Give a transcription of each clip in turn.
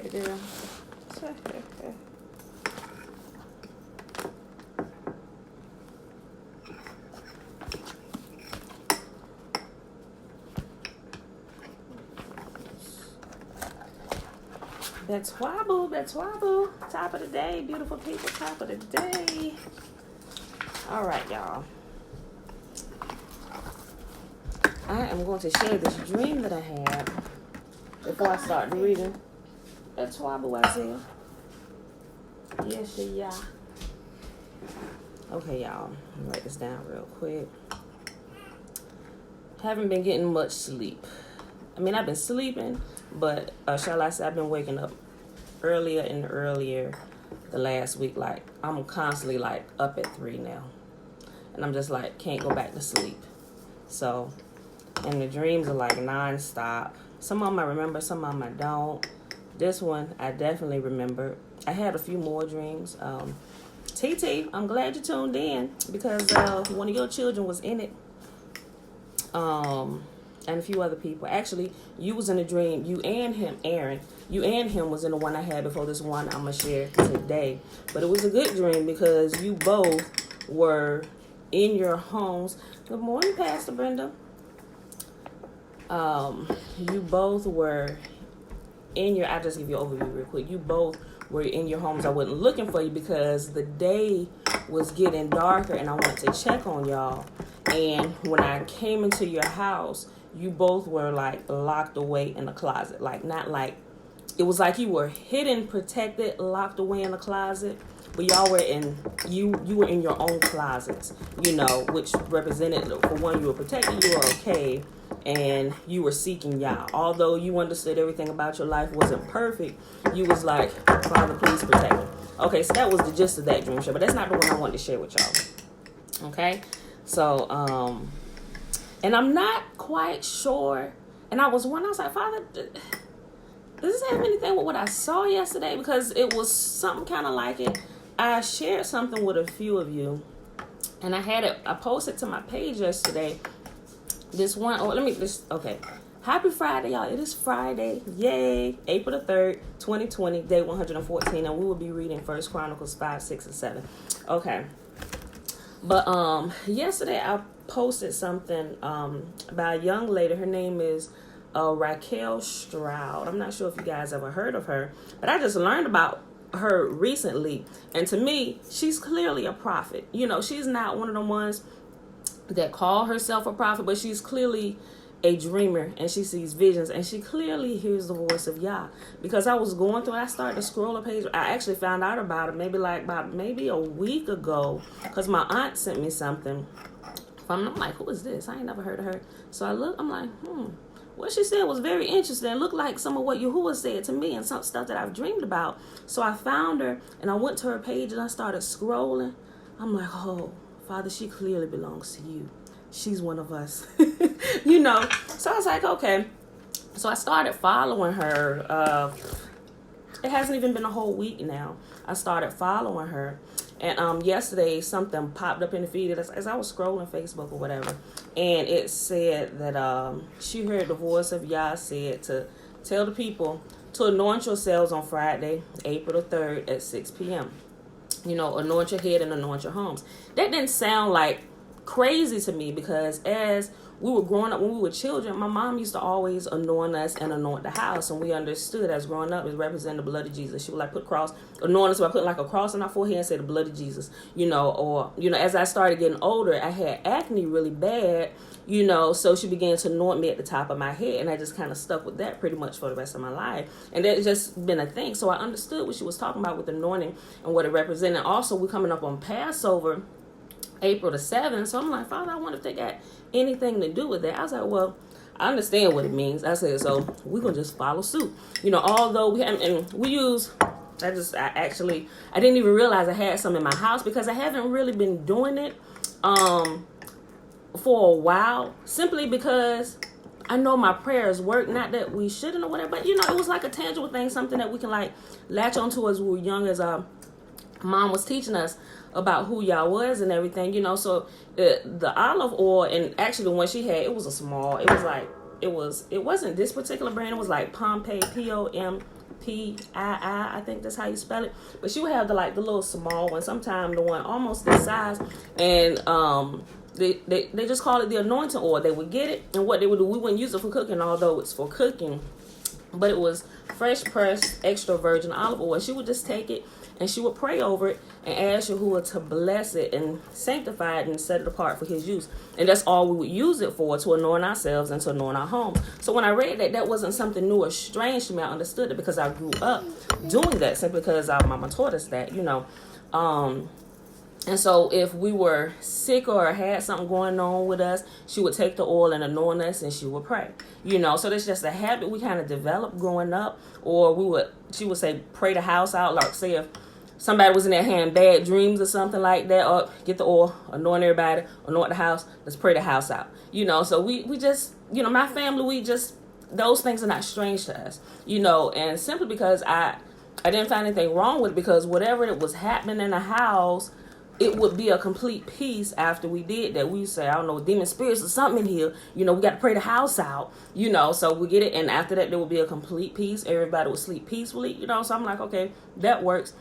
baby girl. That's wobble. Top of the day, beautiful people, top of the day. All right, y'all. I am going to share this dream that I had before I start the reading. That's wobble, Isaiah. Yes, yeah. Okay, y'all. Let me write this down real quick. Haven't been getting much sleep. I mean, I've been sleeping, but shall I say I've been waking up earlier and earlier the last week. Like, I'm constantly, like, up at 3 now. And I'm just, like, can't go back to sleep. So, and the dreams are, like, non-stop. Some of them I remember, some of them I don't. This one, I definitely remember. I had a few more dreams. TT, I'm glad you tuned in because one of your children was in it. And a few other people. Actually, you was in a dream. You and him, Aaron. You and him was in the one I had before this one I'm going to share today. But it was a good dream because you both were in your homes. Good morning, Pastor Brenda. You both were in your, I'll just give you an overview real quick. You both were in your homes. I wasn't looking for you because the day was getting darker and I wanted to check on y'all. And when I came into your house, you both were like locked away in the closet. Like, not like, it was like you were hidden, protected, locked away in the closet. But y'all were in, you were in your own closets, you know, which represented, for one, you were protected, you were okay, and you were seeking Yah. Although you understood everything about your life wasn't perfect, you was like, Father, please protect me. Okay, so that was the gist of that dream show, but that's not the one I wanted to share with y'all. Okay, so, and I'm not quite sure, and I was like, Father, does this have anything with what I saw yesterday? Because it was something kind of like it. I shared something with a few of you, and I posted to my page yesterday. Okay. Happy Friday, y'all. It is Friday. Yay. April the 3rd, 2020, day 114, and we will be reading 1 Chronicles 5, 6, and 7. Okay. But yesterday I posted something about a young lady. Her name is Raquel Stroud. I'm not sure if you guys ever heard of her, but I just learned about her recently, and to me, she's clearly a prophet. You know, she's not one of the ones that call herself a prophet, but she's clearly a dreamer, and she sees visions, and she clearly hears the voice of Yah. Because I was going through, I started to scroll a page. I actually found out about it maybe a week ago, because my aunt sent me something. I'm like, who is this? I ain't never heard of her. So I look, I'm like, what she said was very interesting. It looked like some of what Yahuwah said to me and some stuff that I've dreamed about. So I found her, and I went to her page, and I started scrolling. I'm like, oh, Father, she clearly belongs to you. She's one of us. You know. So I was like, okay. So I started following her. It hasn't even been a whole week now. I started following her. And yesterday, something popped up in the feed as I was scrolling Facebook or whatever. And it said that she heard the voice of Yah said to tell the people to anoint yourselves on Friday, April the 3rd at 6 p.m. You know, anoint your head and anoint your homes. That didn't sound like crazy to me because as we were growing up, when we were children, my mom used to always anoint us and anoint the house. And we understood as growing up, it represented the blood of Jesus. She would like anoint us by putting like a cross on our forehead and say the blood of Jesus, you know, or, you know, as I started getting older, I had acne really bad, you know, so she began to anoint me at the top of my head. And I just kind of stuck with that pretty much for the rest of my life. And that's just been a thing. So I understood what she was talking about with anointing and what it represented. Also, we're coming up on Passover, April the 7th. So I'm like, Father, I wonder if they got anything to do with that. I was like, well, I understand what it means. I said, so we're going to just follow suit. You know, although we have, and we use, I didn't even realize I had some in my house because I haven't really been doing it for a while, simply because I know my prayers work. Not that we shouldn't or whatever, but, you know, it was like a tangible thing, something that we can like latch onto as we were young, as our mom was teaching us about who Yah was and everything, you know. So the olive oil, and actually the one she had, it was a small, it wasn't this particular brand, it was like Pompeii, Pii, I think that's how you spell it. But she would have the little small one, sometimes the one almost this size, and they just call it the anointing oil. They would get it, and what they would do, we wouldn't use it for cooking, although it's for cooking, but it was fresh pressed extra virgin olive oil. She would just take it and she would pray over it and ask Yahuwah to bless it and sanctify it and set it apart for his use. And that's all we would use it for, to anoint ourselves and to anoint our homes. So when I read that, that wasn't something new or strange to me. I understood it because I grew up doing that, simply because our mama taught us that, And so if we were sick or had something going on with us, she would take the oil and anoint us and she would pray, So that's just a habit we kind of developed growing up. Or she would say, pray the house out. Like, say if somebody was in there having bad dreams or something like that, or get the oil, anoint everybody, anoint the house, let's pray the house out. So we just, my family, those things are not strange to us, and simply because I didn't find anything wrong with it, because whatever it was happening in the house, it would be a complete peace after we did that. We say, I don't know, demon spirits or something in here. We got to pray the house out, so we get it. And after that, there would be a complete peace. Everybody would sleep peacefully, So I'm like, okay, that works.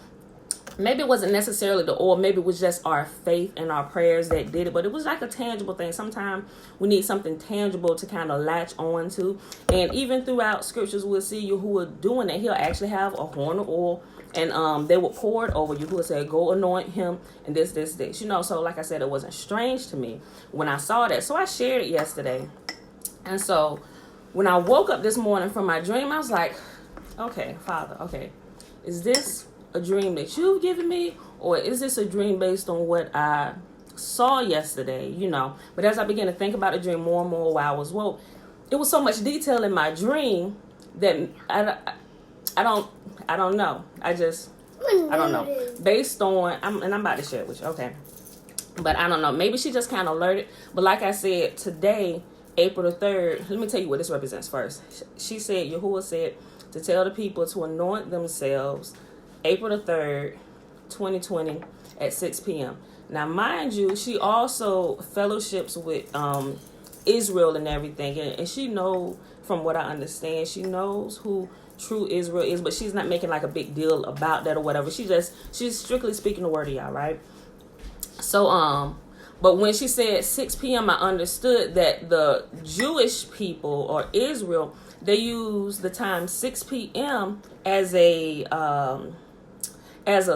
Maybe it wasn't necessarily the oil. Maybe it was just our faith and our prayers that did it. But it was like a tangible thing. Sometimes we need something tangible to kind of latch on to. And even throughout scriptures, we'll see Yahuwah doing it. He'll actually have a horn of oil. And they would pour it over. Yahuwah said, go anoint him and this. So like I said, it wasn't strange to me when I saw that. So I shared it yesterday. And so when I woke up this morning from my dream, I was like, okay, Father, okay, is this a dream that you've given me, or is this a dream based on what I saw yesterday, But as I began to think about the dream more and more while I was woke, it was so much detail in my dream that I don't know. I don't know. Based on, I'm about to share it with you, okay? But I don't know. Maybe she just kind of alerted. But like I said, today, April the 3rd, let me tell you what this represents first. She said, Yahuwah said to tell the people to anoint themselves April the 3rd, 2020 at 6 p.m. Now, mind you, she also fellowships with Israel and everything. And she knows, from what I understand, she knows who true Israel is, but she's not making like a big deal about that or whatever. She's strictly speaking the word of y'all, right? So, but when she said 6 p.m., I understood that the Jewish people or Israel, they use the time 6 p.m. as a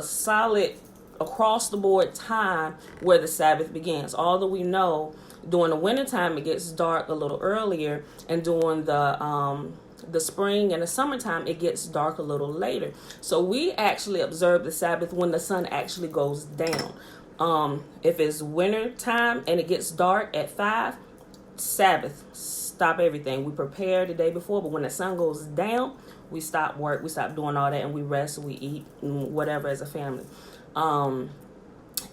solid across the board time where the Sabbath begins. Although we know during the wintertime it gets dark a little earlier, and during the spring and the summertime it gets dark a little later. So we actually observe the Sabbath when the sun actually goes down. If it's winter time and it gets dark at 5, Sabbath, stop everything. We prepare the day before, but when the sun goes down, we stop work, we stop doing all that, and we rest, we eat, whatever as a family.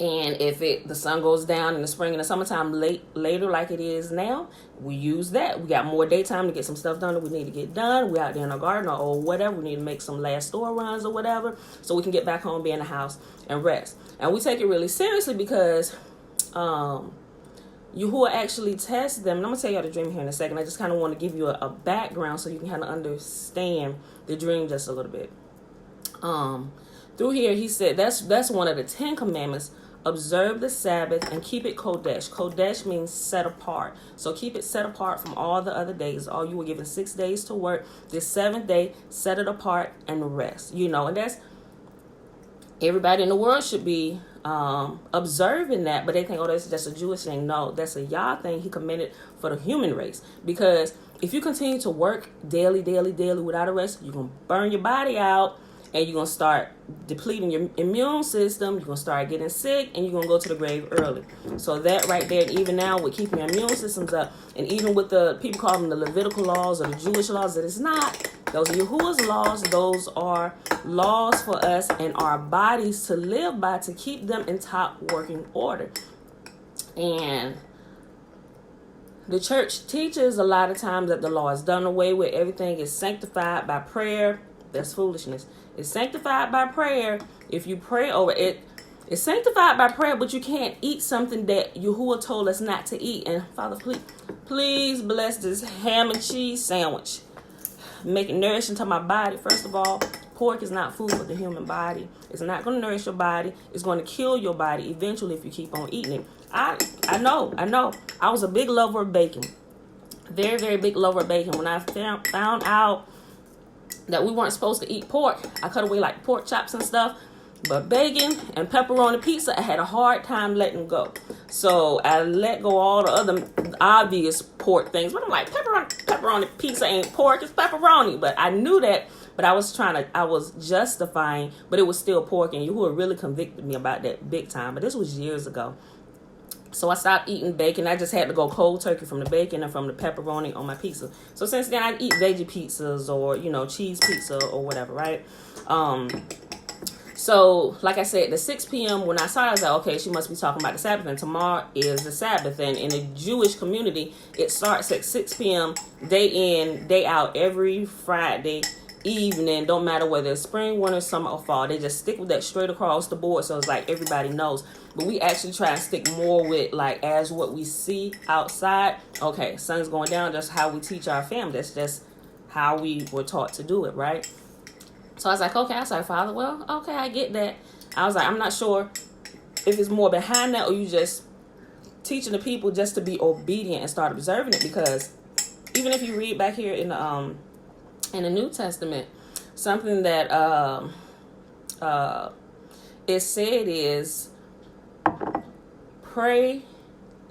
And if the sun goes down in the spring and the summertime later like it is now, we use that. We got more daytime to get some stuff done that we need to get done. We're out there in the garden or whatever. We need to make some last store runs or whatever so we can get back home, be in the house, and rest. And we take it really seriously because Yahuwah actually tests them. And I'm going to tell you the dream here in a second. I just kind of want to give you a background so you can kind of understand the dream just a little bit. Through here, he said that's one of the 10 commandments. Observe the Sabbath and keep it Kodesh. Kodesh means set apart. So keep it set apart from all the other days. All you were given 6 days to work. This 7th day, set it apart and rest. And that's everybody in the world should be observing that, but they think, oh, that's just a Jewish thing. No, that's a Yah thing. He commanded for the human race. Because if you continue to work daily without a rest, you're going to burn your body out. And you're going to start depleting your immune system. You're going to start getting sick. And you're going to go to the grave early. So that right there, and even now with keeping your immune systems up, and even with the, people call them the Levitical laws or the Jewish laws, that it's not. Those are Yahuwah's laws. Those are laws for us and our bodies to live by, to keep them in top working order. And the church teaches a lot of times that the law is done away with. Everything is sanctified by prayer. That's foolishness. It's sanctified by prayer. If you pray over it, it's sanctified by prayer, but you can't eat something that Yahuwah told us not to eat. And Father, please bless this ham and cheese sandwich. make it nourishing to my body. First of all, pork is not food for the human body. It's not going to nourish your body. It's going to kill your body eventually if you keep on eating it. I know. I was a big lover of bacon. Very, very big lover of bacon. When I found out that we weren't supposed to eat pork, I cut away like pork chops and stuff. But bacon and pepperoni pizza, I had a hard time letting go. So I let go all the other obvious pork things. But I'm like, pepperoni pizza ain't pork, it's pepperoni. But I knew that, but I was justifying, but it was still pork. And you would really convicted me about that big time. But this was years ago. So I stopped eating bacon. I just had to go cold turkey from the bacon and from the pepperoni on my pizza. So since then, I eat veggie pizzas or, cheese pizza or whatever, right? So, like I said, the 6 p.m. when I saw it, I was like, okay, she must be talking about the Sabbath, and tomorrow is the Sabbath. And in the Jewish community, it starts at 6 p.m. day in, day out, every Friday evening. Don't matter whether it's spring, winter, summer, or fall. They just stick with that straight across the board, so it's like everybody knows. But we actually try and stick more with, like, as what we see outside. Okay, sun's going down. That's how we teach our family. That's just how we were taught to do it, right? So I was like, okay. I was like, Father, well, okay, I get that. I was like, I'm not sure if it's more behind that or you just teaching the people just to be obedient and start observing it. Because even if you read back here in the New Testament, something that it said is pray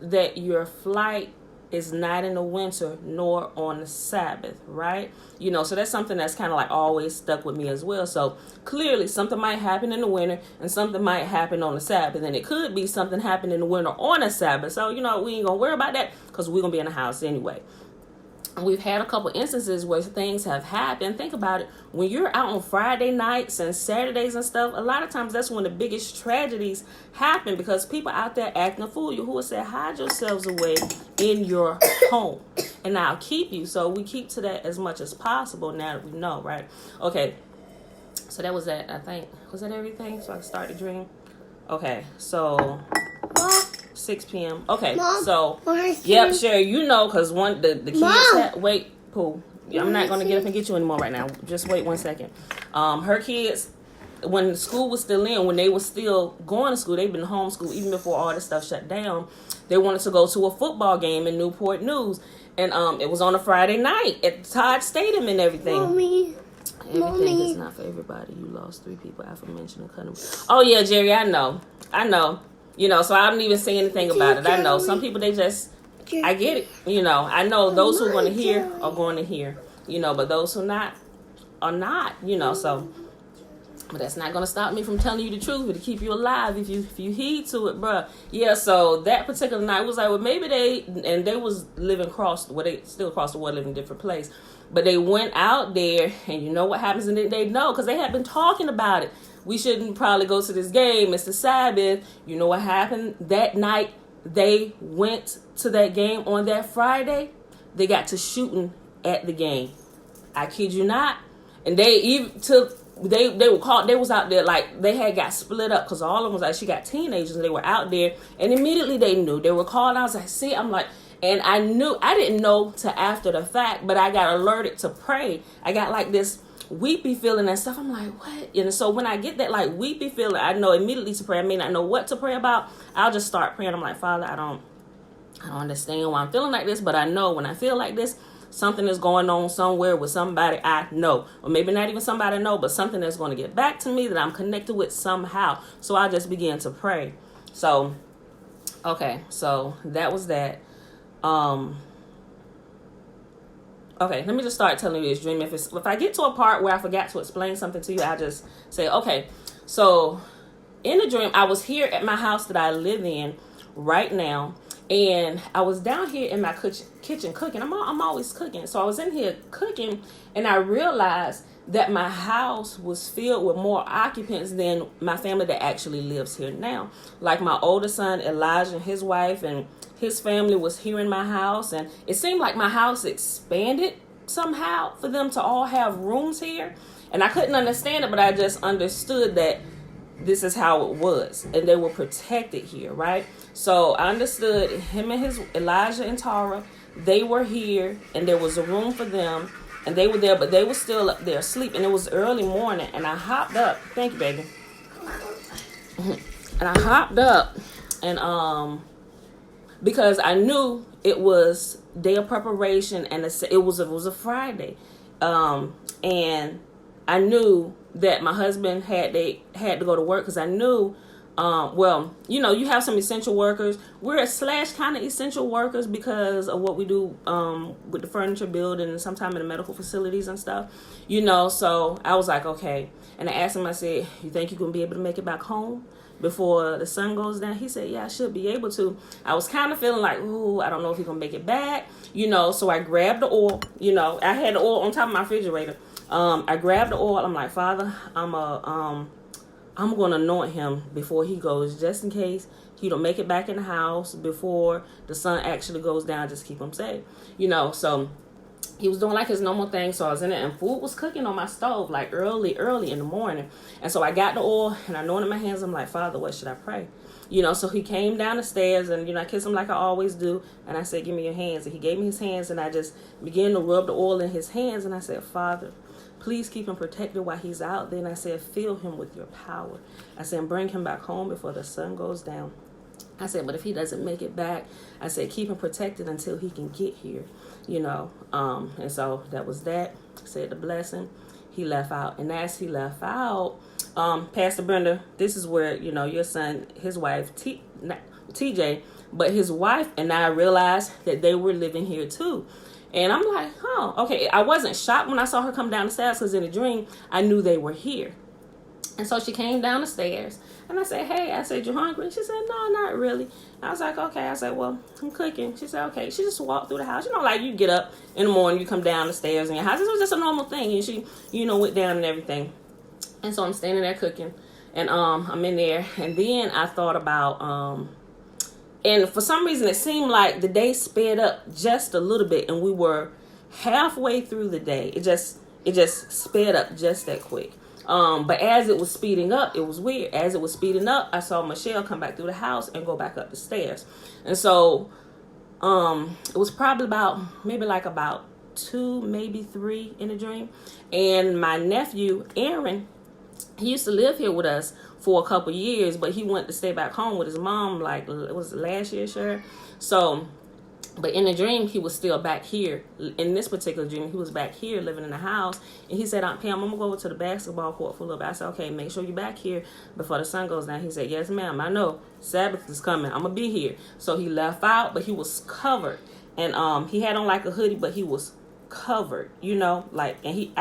that your flight is not in the winter nor on the Sabbath, right? So that's something that's kind of like always stuck with me as well. So clearly something might happen in the winter and something might happen on the Sabbath. And it could be something happening in the winter on a Sabbath. So, we ain't going to worry about that because we're going to be in the house anyway. And we've had a couple instances where things have happened. Think about it. When you're out on Friday nights and Saturdays and stuff, a lot of times that's when the biggest tragedies happen because people out there acting a fool. You who will say, hide yourselves away in your home and I'll keep you. So we keep to that as much as possible now that we know, right? Okay. So that was that, I think. Was that everything? So I can start the dream? Okay. So 6 p.m. Okay, Mom, so yep, Sherry, because the kids wait, Pooh. I'm not gonna get up and get you anymore right now. Just wait 1 second. Her kids, when school was still in, when they were still going to school, they've been homeschooled even before all this stuff shut down. They wanted to go to a football game in Newport News, and it was on a Friday night at Todd Stadium and everything. Everything is not for everybody. You lost 3 people aforementioned and cut them. Oh yeah, Jerry, I know. So I don't even say anything about it. I know some people, they just, I get it. I know those who are going to hear are going to hear, but those who not are not, so, but that's not going to stop me from telling you the truth, but to keep you alive if you heed to it, bruh. Yeah, so that particular night was like, well, maybe they was living they still across the world, living in a different place, but they went out there and you know what happens, and they know, because they had been talking about it. We shouldn't probably go to this game. It's the Sabbath. You know what happened? That night, they went to that game on that Friday. They got to shooting at the game. I kid you not. And they were caught. They was out there like they had got split up because all of them was like, she got teenagers and they were out there. And immediately they knew. They were called. I was like, see, I'm like, and I didn't know to after the fact, but I got alerted to pray. I got like this weepy feeling and stuff. I'm like, what? And so when I get that like weepy feeling, I know immediately to pray. I may not know what to pray about. I'll just start praying. I'm like, Father, I don't understand why I'm feeling like this, but I know when I feel like this, something is going on somewhere with somebody I know, or maybe not even somebody I know, but something that's going to get back to me that I'm connected with somehow. So I just began to pray. So, okay, so that was that. Okay, let me just start telling you this dream. If I get to a part where I forgot to explain something to you, I'll just say, okay. So in the dream, I was here at my house that I live in right now, and I was down here in my kitchen cooking. I'm always cooking. So I was in here cooking, and I realized that my house was filled with more occupants than my family that actually lives here now. Like my older son, Elijah, and his wife, and his family was here in my house, and it seemed like my house expanded somehow for them to all have rooms here. And I couldn't understand it, but I just understood that this is how it was, and they were protected here, right? So I understood him and his Elijah and Tara, they were here, and there was a room for them. and they were there, but they were still up there asleep, and it was early morning, and I hopped up. Thank you, baby. And I hopped up, and because I knew it was day of preparation, and it was a Friday, and I knew that my husband had to go to work, because I knew, well, you know, you have some essential workers. We're a / kind of essential workers because of what we do with the furniture building and sometimes in the medical facilities and stuff, you know. So I was like, okay. And I asked him, I said, you think you're going to be able to make it back home before the sun goes down? He said, yeah, I should be able to. I was kind of feeling like, ooh, I don't know if he's going to make it back, you know. So I grabbed the oil, you know. I had the oil on top of my refrigerator. I grabbed the oil. I'm like, Father, I'm going to anoint him before he goes, just in case he don't make it back in the house before the sun actually goes down. Just keep him safe, you know. So he was doing like his normal thing. So I was in it, and food was cooking on my stove like early in the morning. And so I got the oil and I anointed my hands. I'm like, Father, what should I pray? You know, so he came down the stairs, and, you know, I kissed him like I always do. And I said, give me your hands. And he gave me his hands, and I just began to rub the oil in his hands. And I said, Father, please keep him protected while he's out there. And I said, fill him with your power. I said, bring him back home before the sun goes down. I said, but if he doesn't make it back, I said, keep him protected until he can get here, you know. And so that was that. I said the blessing. He left out. And as he left out, Pastor Brenda, this is where, you know, your son, his wife, TJ, but his wife and I realized that they were living here too. And I'm like, okay. I wasn't shocked when I saw her come down the stairs, because in a dream, I knew they were here. And so she came down the stairs, and I said, hey, I said, you hungry? She said, no, not really. I was like, okay. I said, well, I'm cooking. She said, okay. She just walked through the house. You know, like you get up in the morning, you come down the stairs in your house. This was just a normal thing. And she, you know, went down and everything. And so I'm standing there cooking, and I'm in there. And then I thought about, and for some reason, it seemed like the day sped up just a little bit, and we were halfway through the day. It just sped up just that quick. But as it was speeding up, it was weird. As it was speeding up, I saw Michelle come back through the house and go back up the stairs. And so, it was probably about 2, maybe 3 in the dream. And my nephew, Aaron, he used to live here with us for a couple years, but he went to stay back home with his mom, like, it was last year, sure. So, but in the dream, he was still back here. In this particular dream, he was back here living in the house. And he said, Aunt Pam, I'm going to go over to the basketball court for a little bit. I said, okay, make sure you're back here before the sun goes down. He said, yes, ma'am, I know. Sabbath is coming. I'm going to be here. So he left out, but he was covered. And he had on like a hoodie, but he was covered, you know, like, and he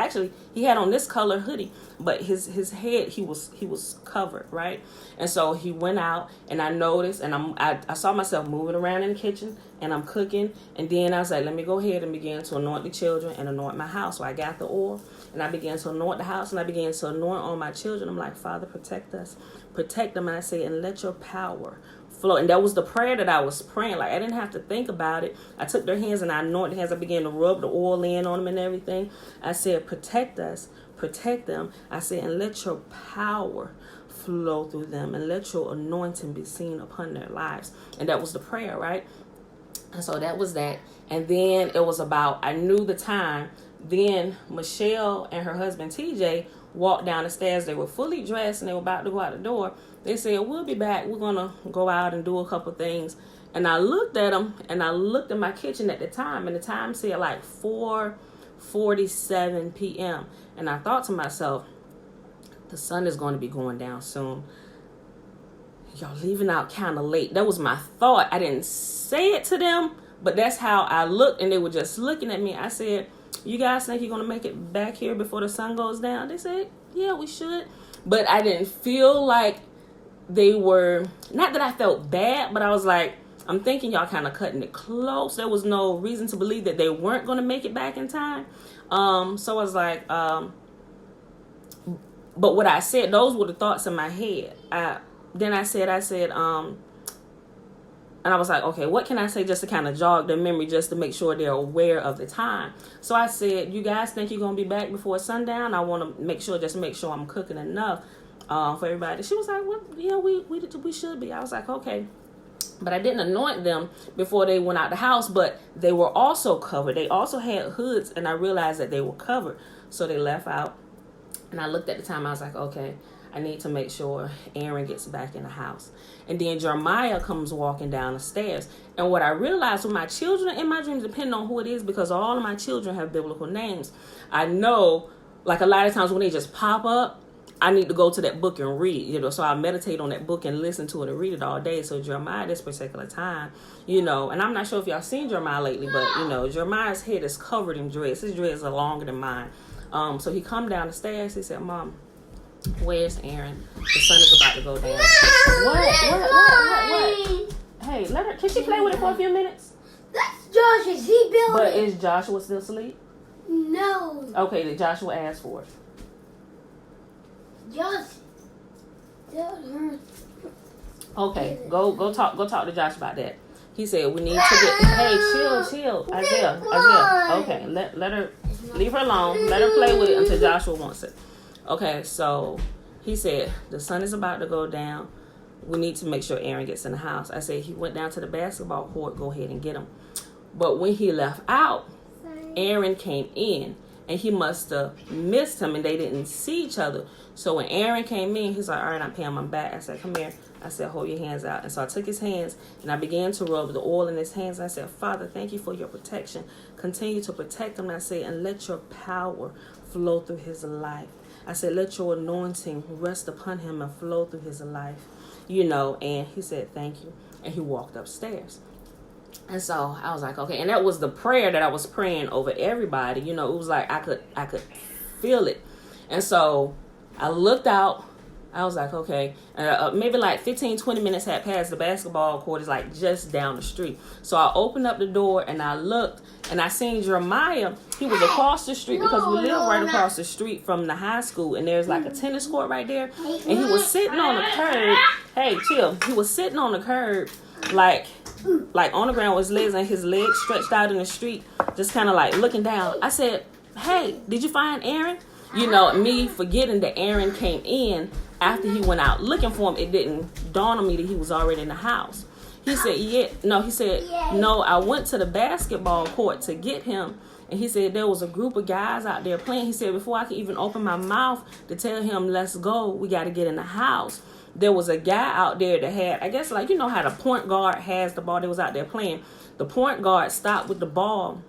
had on this color hoodie, but his head, he was covered, right? And so he went out, and I noticed, and I saw myself moving around in the kitchen, and I'm cooking, and then I was like, let me go ahead and begin to anoint the children and anoint my house. So I got the oil, and I began to anoint the house, and I began to anoint on my children. I'm like, Father, protect us, protect them. And I say, and let your power flow. And that was the prayer that I was praying. Like, I didn't have to think about it. I took their hands and I anointed hands. I began to rub the oil in on them and everything. I said, protect us, protect them. I said, and let your power flow through them, and let your anointing be seen upon their lives. And that was the prayer, right? And so that was that. And then it was about, I knew the time. Then Michelle and her husband TJ walked down the stairs. They were fully dressed and they were about to go out the door. They said, we'll be back. We're going to go out and do a couple things. And I looked at them, and I looked at my kitchen at the time, and the time said like 4:47 p.m. And I thought to myself, the sun is going to be going down soon. Y'all leaving out kind of late. That was my thought. I didn't say it to them, but that's how I looked, and they were just looking at me. I said, you guys think you're going to make it back here before the sun goes down? They said, yeah, we should. But I didn't feel like they were, not that I felt bad, but I was like, I'm thinking y'all kind of cutting it close. There was no reason to believe that they weren't going to make it back in time. So I was like, but what I said, those were the thoughts in my head. Then I said, and I was like, okay, what can I say just to kind of jog their memory, just to make sure they're aware of the time? So I said, you guys think you're going to be back before sundown? I want to make sure I'm cooking enough for everybody. She was like, well, yeah, we should be. I was like, okay. But I didn't anoint them before they went out the house, but they were also covered. They also had hoods, and I realized that they were covered. So they left out, and I looked at the time. I was like, okay, I need to make sure Aaron gets back in the house. And then Jeremiah comes walking down the stairs. And what I realized with my children in my dreams, depending on who it is, because all of my children have biblical names, I know, like a lot of times when they just pop up, I need to go to that book and read, so I meditate on that book and listen to it and read it all day. So Jeremiah, this particular time, and I'm not sure if y'all seen Jeremiah lately, but, Jeremiah's head is covered in dreads. His dreads are longer than mine. So he come down the stairs. He said, Mom, where's Aaron? The sun is about to go down. What? Hey, let her, can she play with it for a few minutes? That's Josh. Is he building? But is Joshua still asleep? No. Okay, did Joshua ask for it? Just okay, go talk to Josh about that. He said we need to get. Hey, chill, Isaiah. Okay, let her leave her alone. Let her play with it until Joshua wants it. Okay, so he said the sun is about to go down. We need to make sure Aaron gets in the house. I said he went down to the basketball court. Go ahead and get him. But when he left out, Aaron came in. And he must have missed him, and they didn't see each other. So when Aaron came in, he's like, all right, I'm paying my back. I said, come here. I said, hold your hands out. And so I took his hands, and I began to rub the oil in his hands. I said, Father, thank you for your protection. Continue to protect him. I said, and let your power flow through his life. I said, let your anointing rest upon him and flow through his life. And he said, thank you. And he walked upstairs. And so I was like, okay. And that was the prayer that I was praying over everybody. It was like I could feel it. And so I looked out. I was like, okay. Maybe like 15, 20 minutes had passed. The basketball court is like just down the street. So I opened up the door and I looked and I seen Jeremiah. He was across the street because we live right across the street from the high school. And there's like a tennis court right there. And he was sitting on the curb. Hey, chill. He was sitting on the curb like on the ground with his legs and his legs stretched out in the street, just kind of like looking down. I said, hey, did you find Aaron? Me forgetting that Aaron came in after he went out looking for him, it didn't dawn on me that he was already in the house. He said, no, I went to the basketball court to get him. And he said there was a group of guys out there playing. He said before I could even open my mouth to tell him, let's go, we got to get in the house. There was a guy out there that had, I guess, like, how the point guard has the ball. They was out there playing. The point guard stopped with the ball.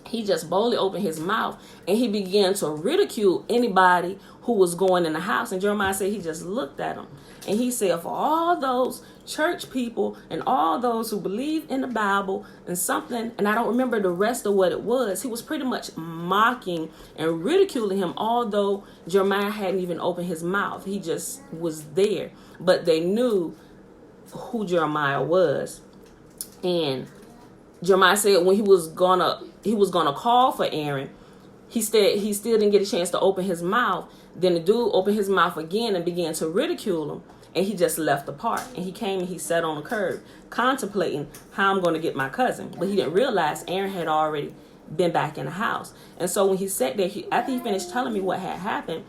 He just boldly opened his mouth and he began to ridicule anybody who was going in the house. And Jeremiah said he just looked at him. And he said, for all those church people and all those who believe in the Bible and something, and I don't remember the rest of what it was, he was pretty much mocking and ridiculing him, although Jeremiah hadn't even opened his mouth. He just was there. But they knew who Jeremiah was. And Jeremiah said when he was gonna call for Aaron, he still didn't get a chance to open his mouth. Then the dude opened his mouth again and began to ridicule him. And he just left the park. And he came and he sat on the curb, contemplating how I'm going to get my cousin. But he didn't realize Aaron had already been back in the house. And so when he sat there, after he finished telling me what had happened,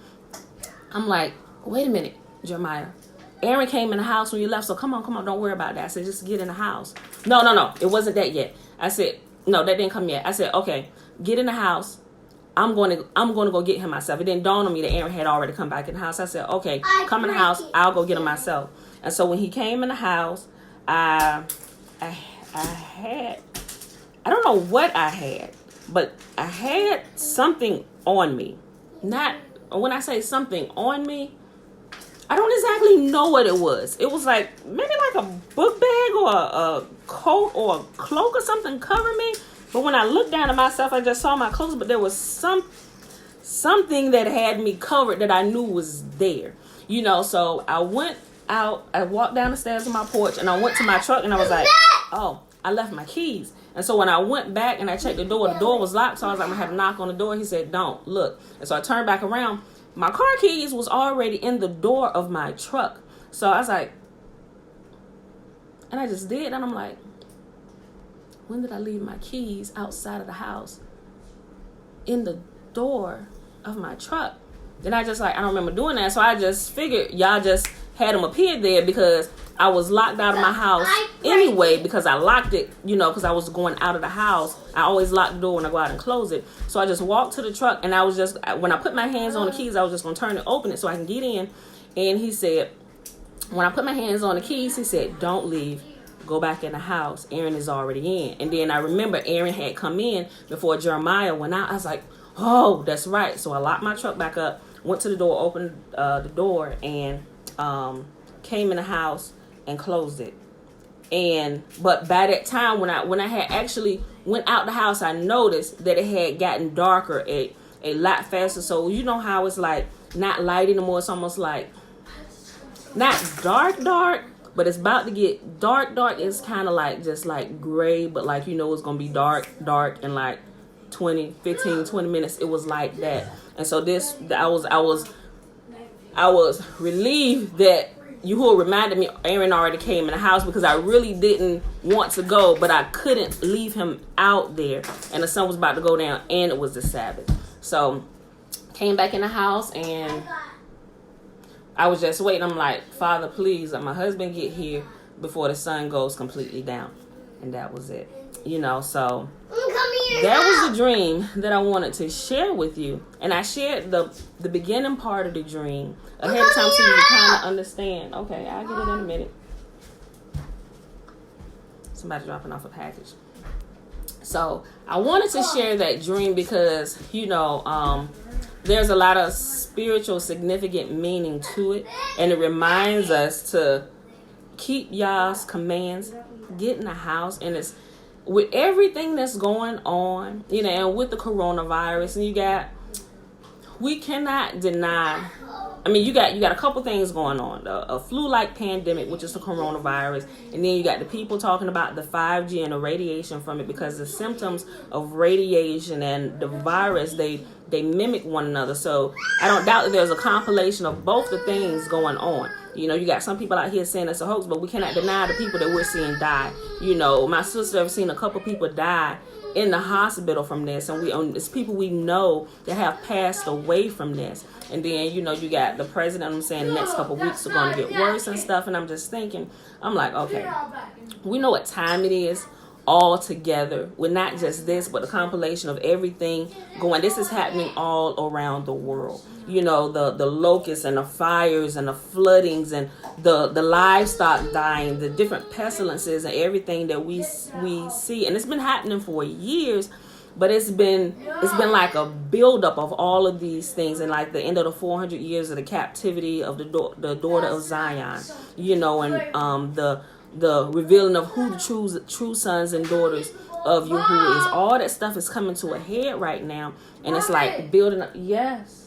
I'm like, wait a minute, Jeremiah. Aaron came in the house when you left, so come on, don't worry about that. I said, just get in the house. No, it wasn't that yet. I said, no, that didn't come yet. I said, okay, get in the house. I'm going to go get him myself. It didn't dawn on me that Aaron had already come back in the house. I said, okay, come in the house. I'll go get him myself. And so when he came in the house, I don't know what I had, but I had something on me. Not, when I say something on me, I don't exactly know what it was. It was like, maybe like a book bag or a coat or a cloak or something covering me. But when I looked down at myself, I just saw my clothes, but there was something that had me covered that I knew was there. So I went out, I walked down the stairs of my porch, and I went to my truck, and I was like, oh, I left my keys. And so when I went back and I checked the door was locked, so I was like, I'm going to have to knock on the door. He said, don't, look. And so I turned back around. My car keys was already in the door of my truck. So I was like, and I just did, and I'm like, when did I leave my keys outside of the house in the door of my truck? Then I don't remember doing that. So I just figured y'all just had them appear there because I was locked out of my house anyway because I locked it, because I was going out of the house. I always lock the door when I go out and close it. So I just walked to the truck, and I was just, when I put my hands on the keys, I was just going to turn it, open it so I can get in. And he said, when I put my hands on the keys, he said, don't leave. Go back in the house. Aaron is already in. And then I remember Aaron had come in before Jeremiah went out. I was like, oh, that's right. So I locked my truck back up, went to the door, opened the door, and came in the house and closed it. But by that time, when I had actually went out the house, I noticed that it had gotten darker a lot faster. So you know how it's like not light anymore. It's almost like not dark, but it's about to get dark. It's kind of like just like gray, but like it's gonna be dark in like 20 minutes. It was like that. And so I was relieved that Yahuwah reminded me Aaron already came in the house, because I really didn't want to go, but I couldn't leave him out there, and the sun was about to go down, and it was the Sabbath. So came back in the house, and I was just waiting. I'm like, Father, please let my husband get here before the sun goes completely down. And that was it. So that was the dream that I wanted to share with you. And I shared the beginning part of the dream ahead of time so you kind of understand. Okay, I'll get it in a minute. Somebody dropping off a package. So I wanted to share that dream because, there's a lot of spiritual significant meaning to it. And it reminds us to keep Yah's commands, get in the house. And it's with everything that's going on, and with the coronavirus, and we cannot deny. I mean, you got a couple things going on. A flu-like pandemic, which is the coronavirus. And then you got the people talking about the 5G and the radiation from it, because the symptoms of radiation and the virus, they mimic one another. So I don't doubt that there's a compilation of both the things going on. You got some people out here saying it's a hoax, but we cannot deny the people that we're seeing die. My sister have seen a couple people die in the hospital from this, and it's people we know that have passed away from this. And then you got the president. I'm saying the next couple weeks are going to get worse and stuff. And I'm just thinking, I'm like, okay, we know what time it is all together. With not just this, but the compilation of everything going. This is happening all around the world. The locusts and the fires and the floodings and the livestock dying, the different pestilences and everything that we see. And it's been happening for years, but it's been like a buildup of all of these things, and like the end of the 400 years of the captivity of the daughter of Zion, and the revealing of who the true sons and daughters of Yahuwah is. All that stuff is coming to a head right now, and it's like building up. Yes.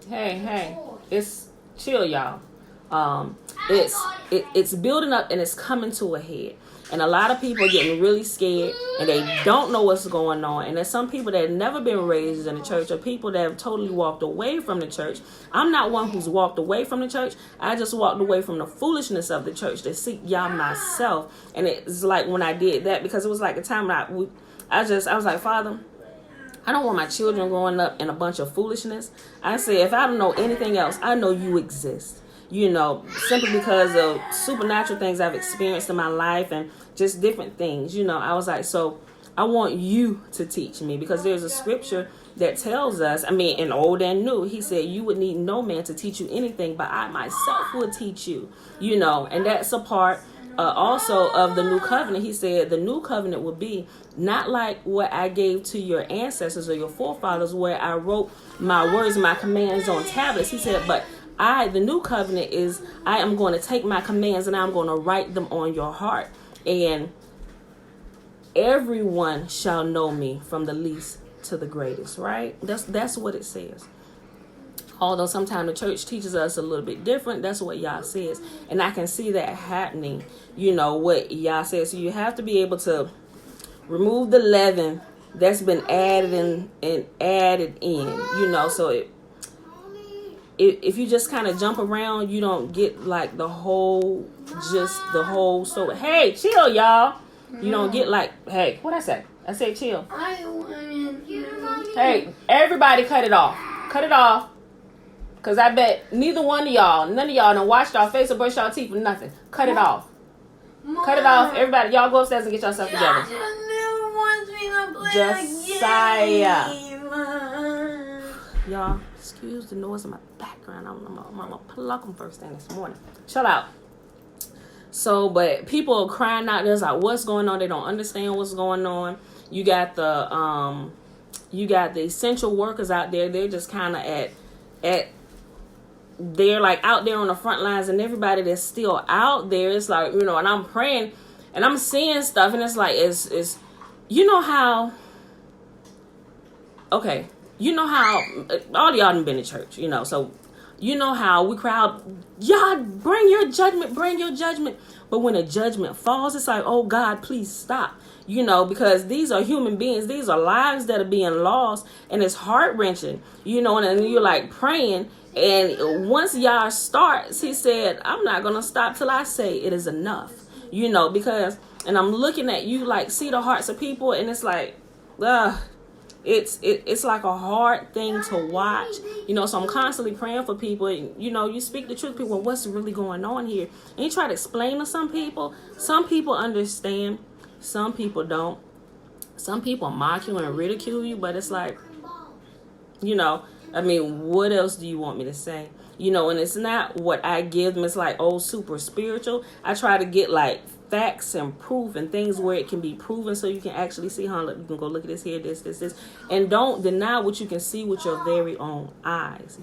Hey, it's chill, y'all. It's building up and it's coming to a head. And a lot of people are getting really scared, and they don't know what's going on. And there's some people that have never been raised in the church, or people that have totally walked away from the church. I'm not one who's walked away from the church. I just walked away from the foolishness of the church to seek Yah myself. And it's like when I did that, because it was like a time when I was like, Father, I don't want my children growing up in a bunch of foolishness. I said, if I don't know anything else, I know you exist. Simply because of supernatural things I've experienced in my life and just different things. I was like, so I want you to teach me, because there's a scripture that tells us, in Old and New, he said, you would need no man to teach you anything, but I myself will teach you, and that's a part also of the new covenant. He said the new covenant will be not like what I gave to your ancestors or your forefathers, where I wrote my words, my commands on tablets. He said, but the new covenant is, I am going to take my commands and I'm going to write them on your heart. And everyone shall know me, from the least to the greatest, right? That's what it says. Although sometimes the church teaches us a little bit different, that's what Yah says. And I can see that happening, what Yah says. So you have to be able to remove the leaven that's been added in, so if you just kind of jump around, you don't get like the whole. So hey, chill, y'all. You don't get like, hey, what I say? I said chill. Hey, everybody cut it off. Cut it off. Because I bet none of y'all done washed y'all face or brushed y'all teeth or nothing. Cut it off. Cut it off. Everybody, y'all go upstairs and get yourself together. Never wants me to play Josiah. a game. Y'all, excuse the noise in my background. I'm going to pluck them first thing this morning. Shut out. So, but people are crying out. There's like, what's going on? They don't understand what's going on. You got the essential workers out there. They're just kind of they're like out there on the front lines, and everybody that's still out there, it's like, and I'm praying and I'm seeing stuff, and it's like, it's how all y'all done been to church, so how we crowd, y'all bring your judgment, but when a judgment falls, it's like, oh God, please stop, because these are human beings, these are lives that are being lost, and it's heart-wrenching, and you're like praying. And once y'all starts, he said, I'm not going to stop till I say it is enough, because, and I'm looking at you, like, see the hearts of people. And it's like, it's like a hard thing to watch, so I'm constantly praying for people. And, you speak the truth to people, what's really going on here? And you try to explain to some people understand, some people don't. Some people mock you and ridicule you, but it's like, what else do you want me to say? And it's not what I give them. It's like, super spiritual. I try to get like facts and proof and things where it can be proven, so you can actually see, you can go look at this here, this. And don't deny what you can see with your very own eyes,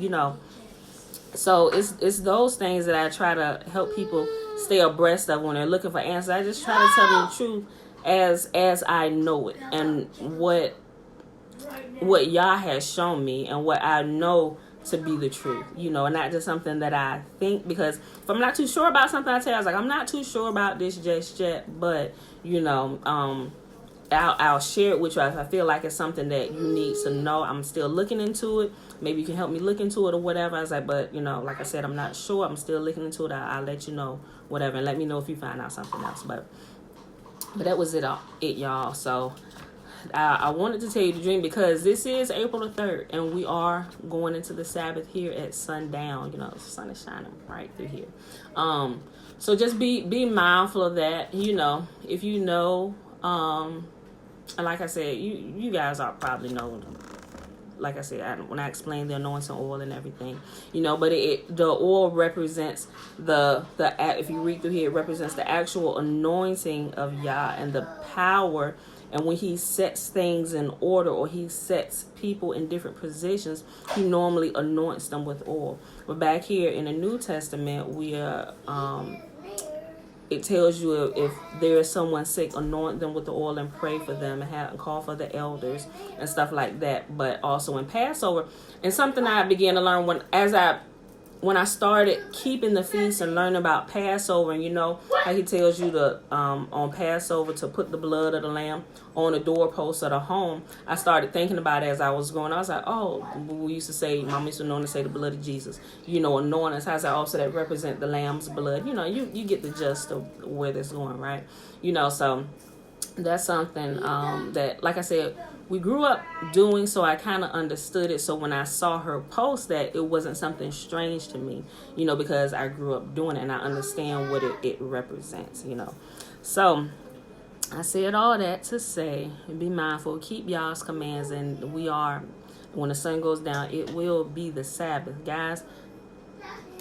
So it's those things that I try to help people stay abreast of when they're looking for answers. I just try to tell them the truth as I know it, and what Yah has shown me, and what I know to be the truth, and not just something that I think, because if I'm not too sure about something, I tell you, I was like, I'm not too sure about this just yet, but, I'll share it with you if I feel like it's something that you need to know. I'm still looking into it. Maybe you can help me look into it or whatever. I was like, but, like I said, I'm not sure. I'm still looking into it. I'll let you know, whatever, and let me know if you find out something else, but that was it, y'all. So I wanted to tell you the dream because this is April the 3rd, and we are going into the Sabbath here at sundown. The sun is shining right through here. So just be mindful of that. If and like I said, you guys are probably know. Like I said, when I explained the anointing oil and everything, but the oil represents if you read through here, it represents the actual anointing of Yah and the power. And when he sets things in order, or he sets people in different positions, he normally anoints them with oil. But back here in the New Testament, it tells you if there is someone sick, anoint them with the oil and pray for them, and call for the elders and stuff like that. But also in Passover, and something I began to learn when I started keeping the feast and learning about Passover, and how he tells you to on Passover to put the blood of the lamb on the doorpost of the home. I started thinking about it as I was going. I was like, we used to say, Mama used to know to say the blood of Jesus, anoint us. I was like, so that represent the lamb's blood. You get the gist of where this going, right? So that's something that, like I said, we grew up doing, so I kind of understood it. So when I saw her post that, it wasn't something strange to me, because I grew up doing it and I understand what it represents, So I said all that to say, be mindful, keep y'all's commands, and when the sun goes down, it will be the Sabbath, guys.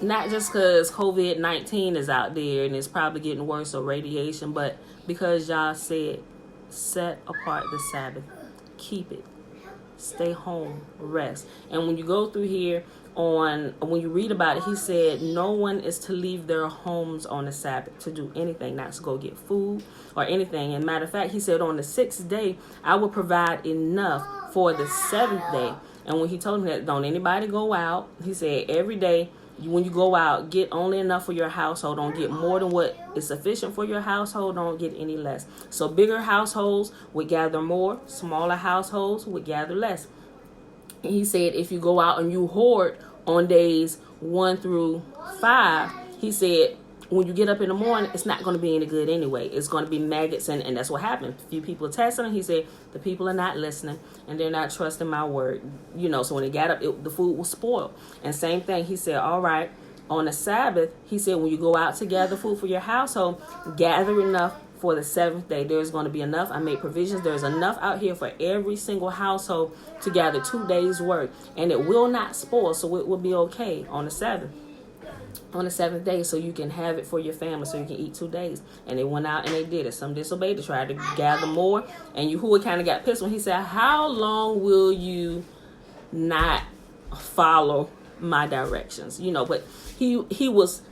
Not just because COVID-19 is out there and it's probably getting worse, or radiation, but because y'all said, set apart the Sabbath. Keep it. Stay home. Rest. And when you go through here, when you read about it, he said no one is to leave their homes on the Sabbath to do anything, not to go get food or anything. And matter of fact, he said on the 6th day, I will provide enough for the 7th day. And when he told him that, don't anybody go out, he said every day, when you go out, get only enough for your household. Don't get more than what is sufficient for your household. Don't get any less. So bigger households would gather more. Smaller households would gather less. And he said if you go out and you hoard on days 1 through 5, he said when you get up in the morning, it's not going to be any good anyway. It's going to be maggots, and that's what happened. A few people tested him. He said, the people are not listening, and they're not trusting my word. So when he got up, the food was spoiled. And same thing, he said, all right, on the Sabbath, he said, when you go out to gather food for your household, gather enough for the seventh day. There's going to be enough. I made provisions. There's enough out here for every single household to gather 2 days' work, and it will not spoil, so it will be okay on the Sabbath. On the seventh day, so you can have it for your family, so you can eat 2 days. And they went out and they did it. Some disobeyed. They tried to gather more. And Yahuwah kind of got pissed when he said, how long will you not follow my directions? But he was,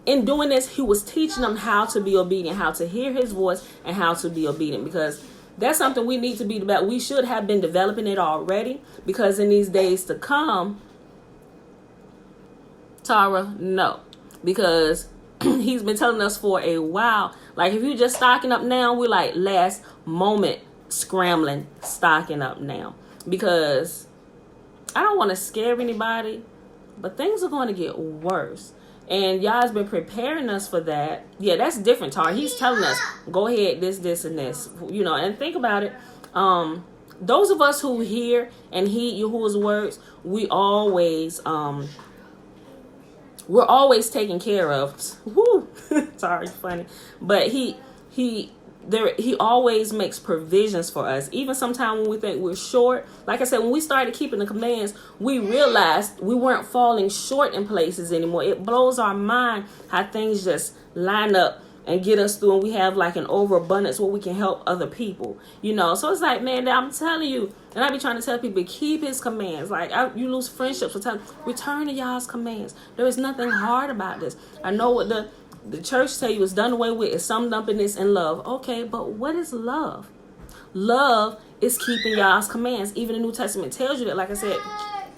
in doing this, he was teaching them how to be obedient, how to hear his voice, and how to be obedient, because that's something we need to be about. We should have been developing it already, because in these days to come, Tara, no, because he's been telling us for a while, like, if you just stocking up now, we're like last moment scrambling, stocking up now, because I don't want to scare anybody, but things are going to get worse. And y'all's been preparing us for that. Yeah, that's different, Tara. He's telling us, go ahead, this, and this. And think about it. Those of us who hear and heed Yahuwah's words, we're always taken care of. Woo! Sorry, funny. But he always makes provisions for us. Even sometimes when we think we're short. Like I said, when we started keeping the commands, we realized we weren't falling short in places anymore. It blows our mind how things just line up and get us through, and we have like an overabundance where we can help other people. So it's like, man, I'm telling you, and I be trying to tell people, keep his commands. Like, you lose friendships with time. Return to y'all's commands. There is nothing hard about this. I know what the church tell you is done away with, is summed up in this in love. Okay, but what is love? Love is keeping y'all's commands. Even the New Testament tells you that. Like I said,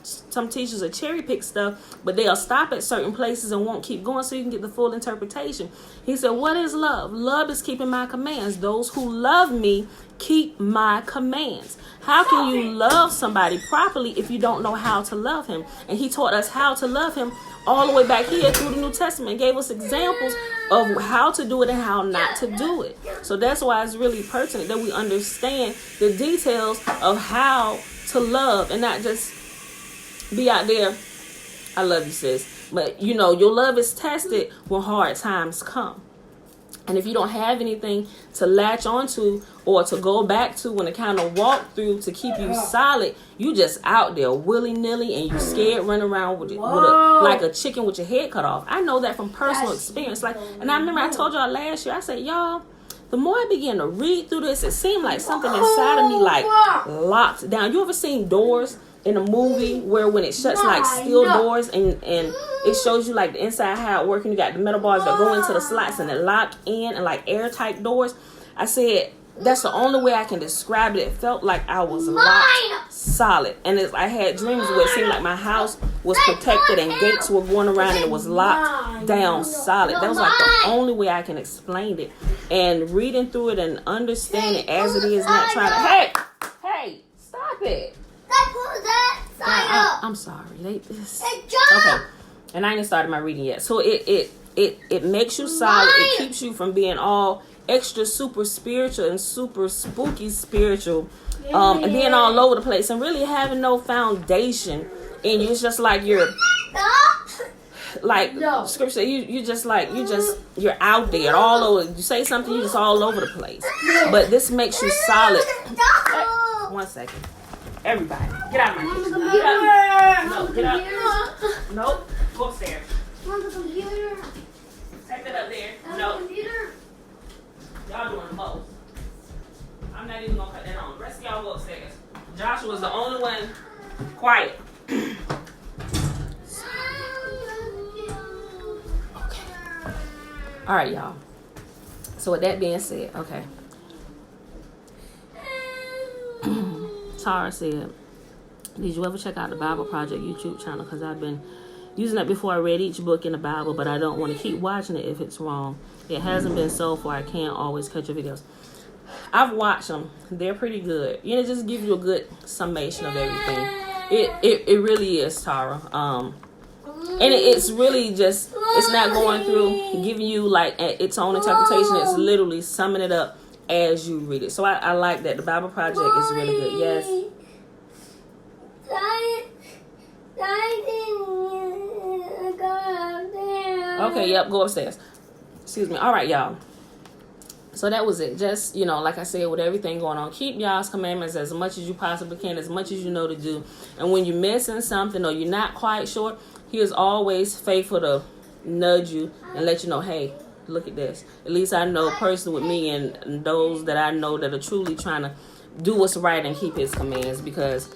some teachers will cherry pick stuff, but they'll stop at certain places and won't keep going so you can get the full interpretation. He said, what is love? Love is keeping my commands. Those who love me keep my commands. How can you love somebody properly if you don't know how to love him? And he taught us how to love him all the way back here through the New Testament, gave us examples of how to do it and how not to do it. So that's why it's really pertinent that we understand the details of how to love and not just be out there, I love you, sis. But, your love is tested when hard times come. And if you don't have anything to latch onto or to go back to and to kind of walk through to keep you solid, you just out there willy-nilly and you scared running around like a chicken with your head cut off. I know that from personal experience. And I remember I told y'all last year, I said, y'all, the more I began to read through this, it seemed like something inside of me like locked down. You ever seen Doors in a movie where when it shuts like steel doors and it shows you like the inside how it works, and you got the metal bars that go into the slots and it lock in and like airtight doors? I said that's the only way I can describe it. It felt like I was locked solid, and I had dreams where it seemed like my house was protected and gates were going around and it was locked down solid. That was like the only way I can explain it. And reading through it and understanding as it is, not trying to hey, stop it. I'm sorry. Okay. And I ain't started my reading yet. So it makes you solid. It keeps you from being all extra super spiritual and super spooky spiritual, and being all over the place and really having no foundation in you. It's just like you're like scripture. You're out there all over. You say something, you're just all over the place. But this makes you solid. Hey, 1 second. Everybody, get out of my kitchen. Get out. Nope. Go upstairs. On the computer. Take that up there. On No. the computer. Y'all doing the most. I'm not even gonna cut that on. The rest of y'all go upstairs. Joshua's the only one quiet. Okay. All right, y'all. So with that being said, okay. Tara said, did you ever check out the Bible Project YouTube channel? Because I've been using it before I read each book in the Bible, but I don't want to keep watching it if it's wrong. It hasn't been so far. I can't always catch your videos. I've watched them. They're pretty good. Just give you a good summation of everything. It really is, Tara. And it's really just, it's not going through giving you like its own interpretation. It's literally summing it up as you read it. So I like that. The Bible Project is really good. Yes. Okay, yep, go upstairs. Excuse me. All right, y'all. So that was it. Just, like I said, with everything going on, keep y'all's commandments as much as you possibly can, as much as you know to do. And when you're missing something or you're not quite sure, he is always faithful to nudge you and let you know, hey, look at this. At least I know personally with me and those that I know that are truly trying to do what's right and keep his commands, because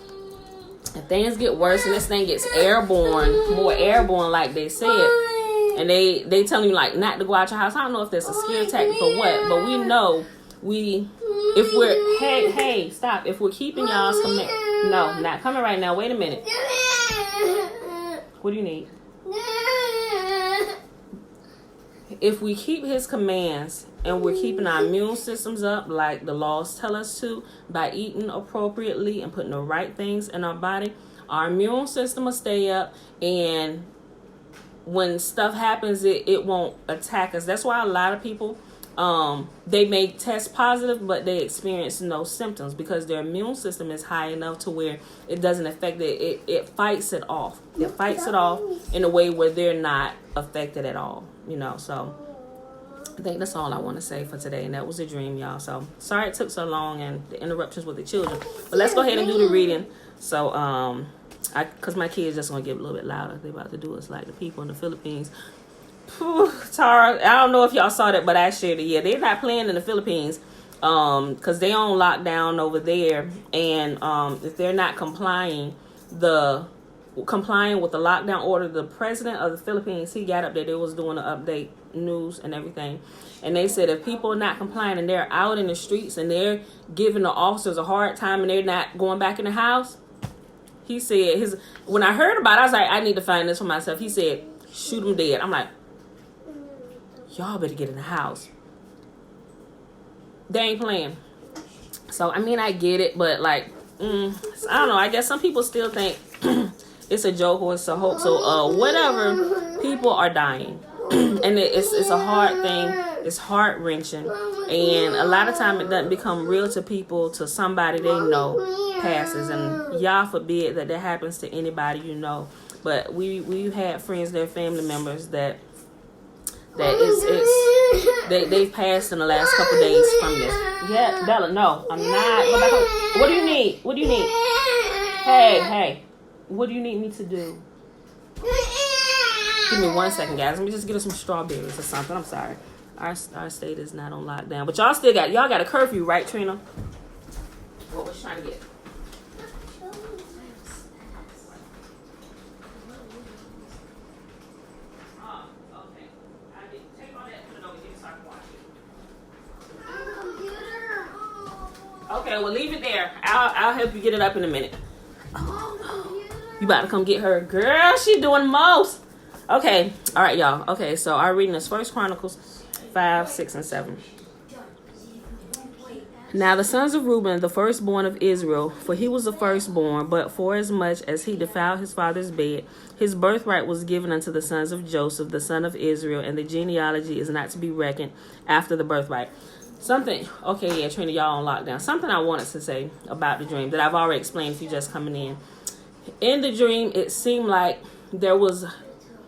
if things get worse and this thing gets more airborne like they said, and they telling you like not to go out your house. I don't know if that's a scare tactic or what, but we know if we're hey stop, if we're keeping y'all's command. No, not coming right now. Wait a minute. What do you need? If we keep his commands and we're keeping our immune systems up like the laws tell us to, by eating appropriately and putting the right things in our body, our immune system will stay up, and when stuff happens, it won't attack us. That's why a lot of people, they may test positive, but they experience no symptoms because their immune system is high enough to where it doesn't affect it. It fights it off. It fights it off in a way where they're not affected at all. So I think that's all I want to say for today. And that was a dream, y'all. So sorry it took so long and the interruptions with the children. But let's go ahead and do the reading. So, because my kids just going to get a little bit louder. They're about to do us like the people in the Philippines. Whew, Tara, I don't know if y'all saw that, but I shared it. Yeah, they're not playing in the Philippines because they on lockdown over there. And if they're not complying with the lockdown order, the president of the Philippines, he got up there. They was doing an update news and everything. And they said if people are not complying and they're out in the streets and they're giving the officers a hard time and they're not going back in the house, he said, when I heard about it, I was like, I need to find this for myself. He said, shoot them dead. I'm like, y'all better get in the house. They ain't playing. So, I mean, I get it, but like, I don't know. I guess some people still think it's a joke or it's a hoax. So, whatever, people are dying. And it's a hard thing. It's heart-wrenching. And a lot of time it doesn't become real to people till somebody they know passes. And y'all forbid that happens to anybody you know. But we've had friends, their family members that they've passed in the last couple days from this. Yeah, Bella, no, I'm not. Go back home. What do you need? What do you need? Hey, what do you need me to do? Give me 1 second, guys. Let me just get us some strawberries or something. I'm sorry. Our state is not on lockdown, but y'all got a curfew, right, Trina? What was trying to get? Okay, well, leave it there. I'll help you get it up in a minute. You about to come get her. Girl, she doing most. Okay, all right, y'all. Okay, so our reading is 1 Chronicles 5, 6, and 7. Now the sons of Reuben, the firstborn of Israel, for he was the firstborn, but forasmuch as he defiled his father's bed, his birthright was given unto the sons of Joseph, the son of Israel, and the genealogy is not to be reckoned after the birthright. Okay, yeah, Trina, y'all on lockdown. Something I wanted to say about the dream that I've already explained if you're just coming in. In the dream, it seemed like there was,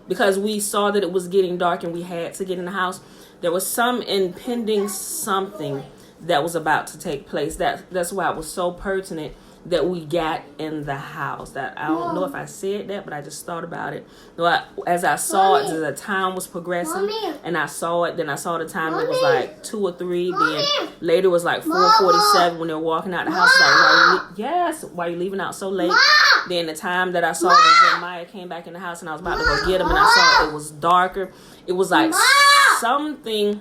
because we saw that it was getting dark and we had to get in the house, there was some impending something that was about to take place. That's why it was so pertinent that we got in the house. That I don't know if I said that, but I just thought about it. As I saw it, the time was progressing, and I saw it. Then I saw the time. It was like 2 or 3. Then later it was like 4:47 when they were walking out the house. Like, why are you leaving out so late? Then the time that I saw when Jeremiah came back in the house, and I was about to go get him, and I saw it was darker. It was like something.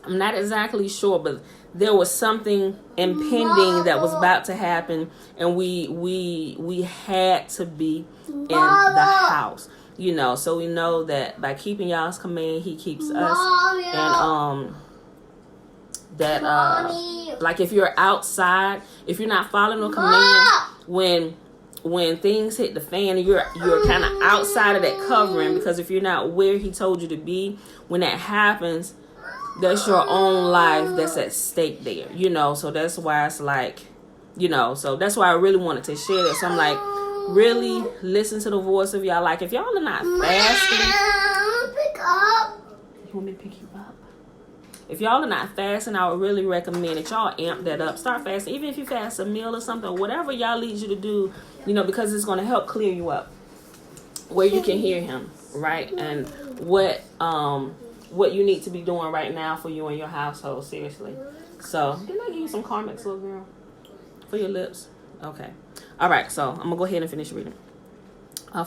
I'm not exactly sure, but there was something impending that was about to happen, and we had to be in the house, so we know that by keeping y'all's command, he keeps us. And like if you're outside, if you're not following a command, when when things hit the fan and you're kind of outside of that covering, because if you're not where he told you to be, when that happens, that's your own life that's at stake there, you know. So that's why it's like, you know, so that's why I really wanted to share that. So I'm like, really listen to the voice of y'all. Like, if y'all are not fasting, Pick up. you want me to pick you up? If y'all are not fasting, I would really recommend that y'all amp that up. Start fasting. Even if you fast a meal or something, whatever y'all leads you to do, you know, because it's going to help clear you up where you can hear him, right? And what you need to be doing right now for you and your household, seriously. So, didn't I give you some Carmex, little girl? For your lips? Okay. All right, so I'm going to go ahead and finish reading.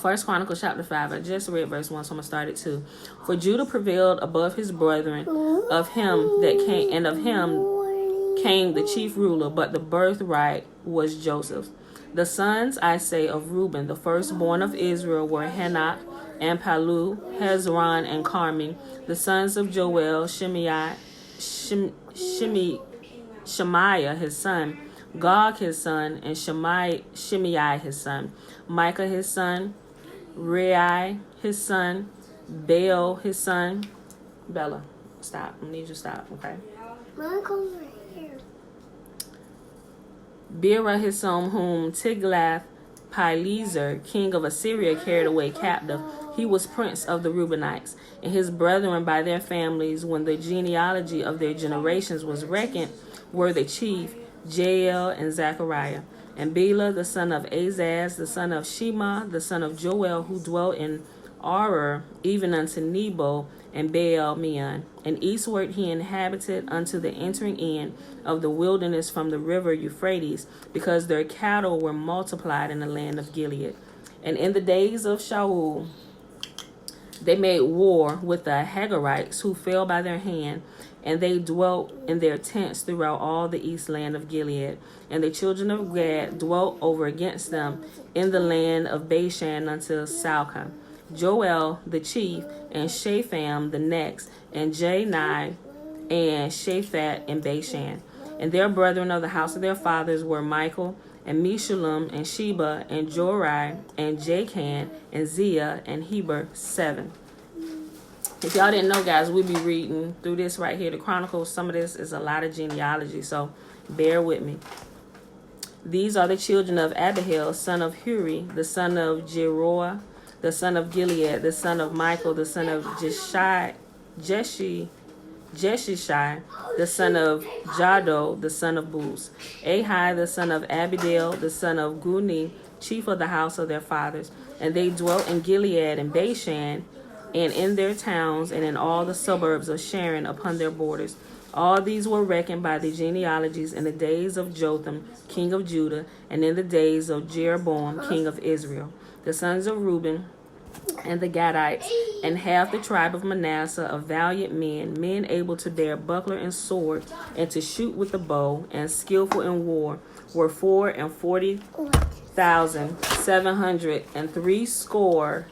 First Chronicles chapter 5. I just read verse 1, so I'm going to start at 2. For Judah prevailed above his brethren, of him came the chief ruler, but the birthright was Joseph's. The sons, I say, of Reuben, the firstborn of Israel, were Hanok and Palu, Hezron and Carmi. The sons of Joel, Shemaiah his son, Gog his son, and Shimei his son, Micah his son, Rei his son, Baal his son. Bella, stop. I need you to stop, okay? Mine comes right here. Bera his son, whom Tiglath-Pileser, king of Assyria, carried away captive. He was prince of the Reubenites, and his brethren by their families, when the genealogy of their generations was reckoned, were the chief, Jael and Zechariah, and Bela the son of Azaz, the son of Shema, the son of Joel, who dwelt in Arar, even unto Nebo and Baal Meon. And eastward he inhabited unto the entering in of the wilderness from the river Euphrates, because their cattle were multiplied in the land of Gilead. And in the days of Shaul they made war with the Hagarites, who fell by their hand, and they dwelt in their tents throughout all the east land of Gilead. And the children of Gad dwelt over against them in the land of Bashan until Salcah. Joel the chief, and Shapham the next, and Janai and Shaphat in Bashan. And their brethren of the house of their fathers were Michael, and Meshullam, and Sheba, and Jorai, and Jachan, and Zia, and Heber, 7. If y'all didn't know, guys, we'll be reading through this right here, the Chronicles. Some of this is a lot of genealogy, so bear with me. These are the children of Abihail, son of Huri, the son of Jeroah, the son of Gilead, the son of Michael, the son of Jeshishai, the son of Jado, the son of Booz, Ahai, the son of Abidel, the son of Guni, chief of the house of their fathers. And they dwelt in Gilead and Bashan, and in their towns, and in all the suburbs of Sharon upon their borders. All these were reckoned by the genealogies in the days of Jotham, king of Judah, and in the days of Jeroboam, king of Israel. The sons of Reuben and the Gadites, and half the tribe of Manasseh, of valiant men, men able to bear buckler and sword, and to shoot with the bow, and skillful in war, were 44,703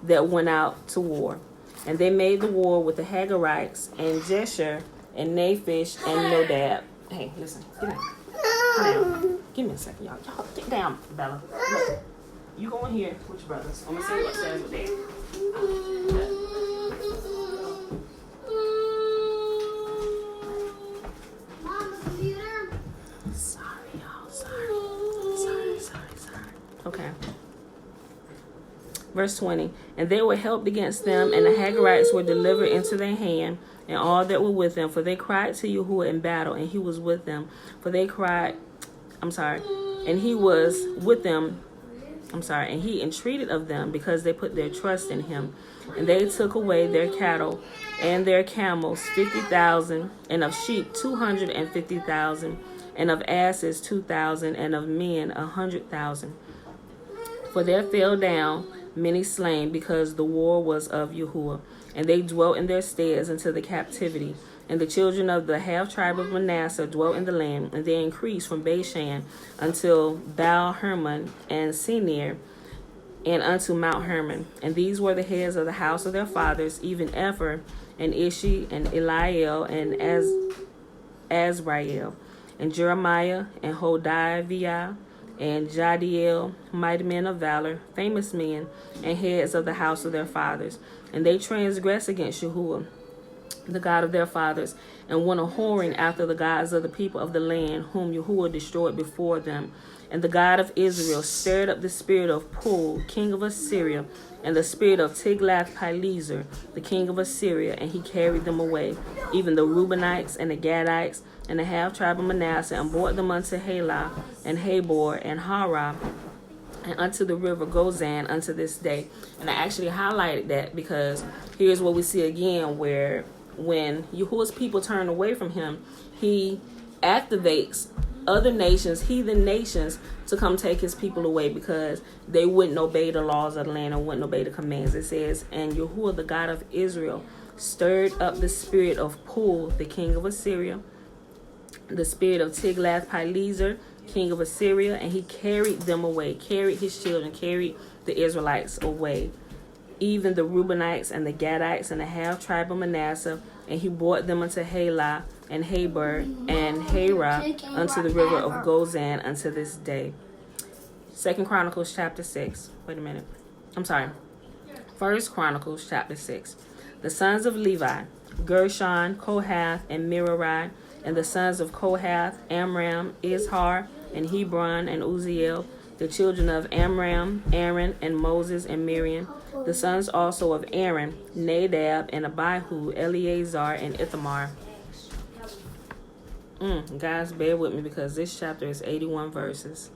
that went out to war. And they made the war with the Hagarites, and Jesher, and Naphish, and Nodab. Hey, listen, get down. Get down. Give me a second, y'all. Y'all, get down, Bella. Look. You go in here with your brothers. I'm going to see what says with Dad. Mom, computer. Sorry, y'all. Sorry. Okay. Verse 20. And they were helped against them, and the Hagarites were delivered into their hand, and all that were with them. For they cried to Yahuwah in battle, and he was with them. And he was with them. And he entreated of them, because they put their trust in him. And they took away their cattle and their camels 50,000, and of sheep 250,000, and of asses 2,000, and of men 100,000. For there fell down many slain, because the war was of Yahuwah. And they dwelt in their steads until the captivity. And the children of the half tribe of Manasseh dwelt in the land, and they increased from Bashan until Baal Hermon and Senir, and unto Mount Hermon. And these were the heads of the house of their fathers, even Epher, and Ishi, and Eliel, and Azrael, and Jeremiah, and Hodiah, and Jadiel, mighty men of valor, famous men, and heads of the house of their fathers. And they transgressed against Yahuwah, the God of their fathers, and went a whoring after the gods of the people of the land, whom Yahuwah destroyed before them. And the God of Israel stirred up the spirit of Pul, king of Assyria, and the spirit of Tiglath-Pileser, the king of Assyria, and he carried them away, even the Reubenites and the Gadites, and the half tribe of Manasseh, and brought them unto Halah, and Habor, and Harah, and unto the river Gozan unto this day. And I actually highlighted that because here's what we see again, where when Yahuwah's people turn away from him, he activates other nations, heathen nations, to come take his people away because they wouldn't obey the laws of the land and wouldn't obey the commands. It says, and Yahuwah, the God of Israel, stirred up the spirit of Pul, the king of Assyria, the spirit of Tiglath-Pileser, king of Assyria, and he carried them away, carried his children, carried the Israelites away, even the Reubenites and the Gadites and the half tribe of Manasseh, and he brought them unto Halah and Habor and Harah unto the river of Gozan unto this day. 2 Chronicles chapter 6. Wait a minute. I'm sorry. 1 Chronicles chapter 6. The sons of Levi, Gershon, Kohath, and Merari, and the sons of Kohath, Amram, Izhar, and Hebron, and Uzziel, the children of Amram, Aaron, and Moses, and Miriam, the sons also of Aaron, Nadab, and Abihu, Eleazar, and Ithamar. Guys, bear with me because this chapter is 81 verses.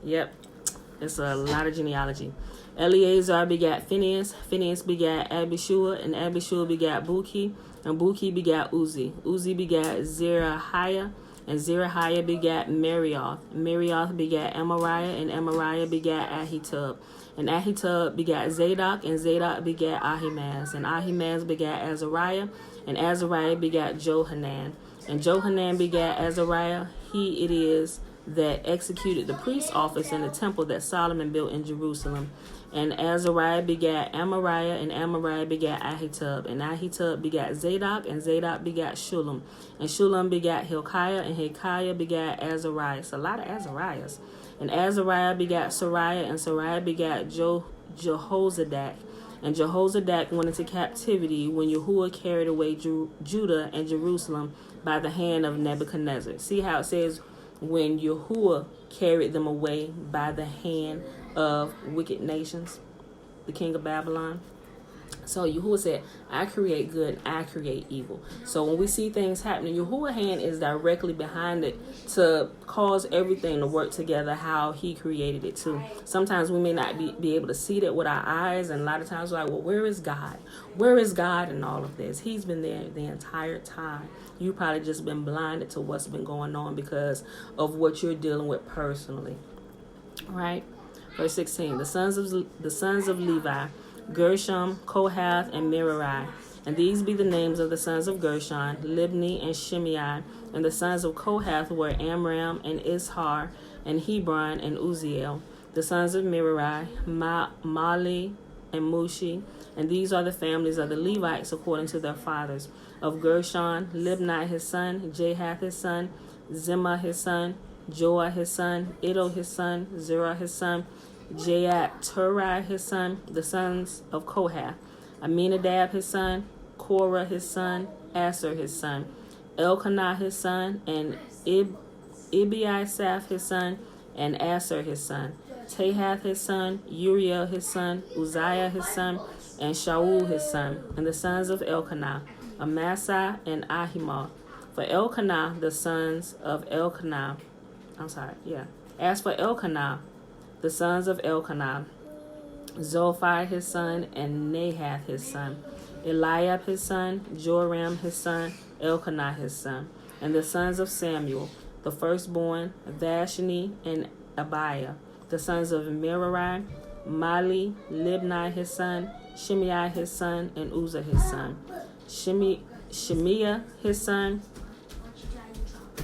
Yep, it's a lot of genealogy. Eleazar begat Phinehas, Phinehas begat Abishua, and Abishua begat Buki, and Buki begat Uzi. Uzi begat Zerahiah, and Zerahiah begat Marioth. Marioth begat Amariah, and Amariah begat Ahitub. And Ahitub begat Zadok, and Zadok begat Ahimaaz. And Ahimaaz begat Azariah, and Azariah begat Johanan. And Johanan begat Azariah. He it is that executed the priest's office in the temple that Solomon built in Jerusalem. And Azariah begat Amariah, and Amariah begat Ahitub. And Ahitub begat Zadok, and Zadok begat Shullam. And Shullam begat Hilkiah, and Hilkiah begat Azariah. It's a lot of Azariahs. And Azariah begat Sariah, and Sariah begat Jehozadak. And Jehozadak went into captivity when Yahuwah carried away Judah and Jerusalem by the hand of Nebuchadnezzar. See how it says when Yahuwah carried them away by the hand of wicked nations, the king of Babylon. So Yahuwah said, I create good, I create evil. So when we see things happening, Yahuwah's hand is directly behind it to cause everything to work together how he created it to. Sometimes we may not be able to see that with our eyes, and a lot of times we're like, well, where is God? Where is God in all of this? He's been there the entire time. You probably just been blinded to what's been going on because of what you're dealing with personally. All right? Verse 16, the sons of Levi, Gershom, Kohath, and Merari. And these be the names of the sons of Gershon, Libni and Shimei. And the sons of Kohath were Amram and Izhar and Hebron and Uzziel. The sons of Merari, Mali and Mushi. And these are the families of the Levites according to their fathers. Of Gershon, Libni his son, Jahath his son, Zimmah his son, Joah his son, Iddo his son, Zerah his son, Turai his son. The sons of Kohath, Aminadab his son, Korah his son, Aser his son, Elkanah his son, and Ibiasaph his son, and Aser his son, Tahath his son, Uriel his son, Uzziah his son, and Shaul his son. And the sons of Elkanah, Amasai and Ahimah. For Elkanah, the sons of Elkanah, As for Elkanah, the sons of Elkanah, Zophai his son, and Nahath his son, Eliab his son, Joram his son, Elkanah his son. And the sons of Samuel, the firstborn, Vashni and Abiah. The sons of Merari, Mali, Libni his son, Shimei his son, and Uzzah his son. Shemiah his son,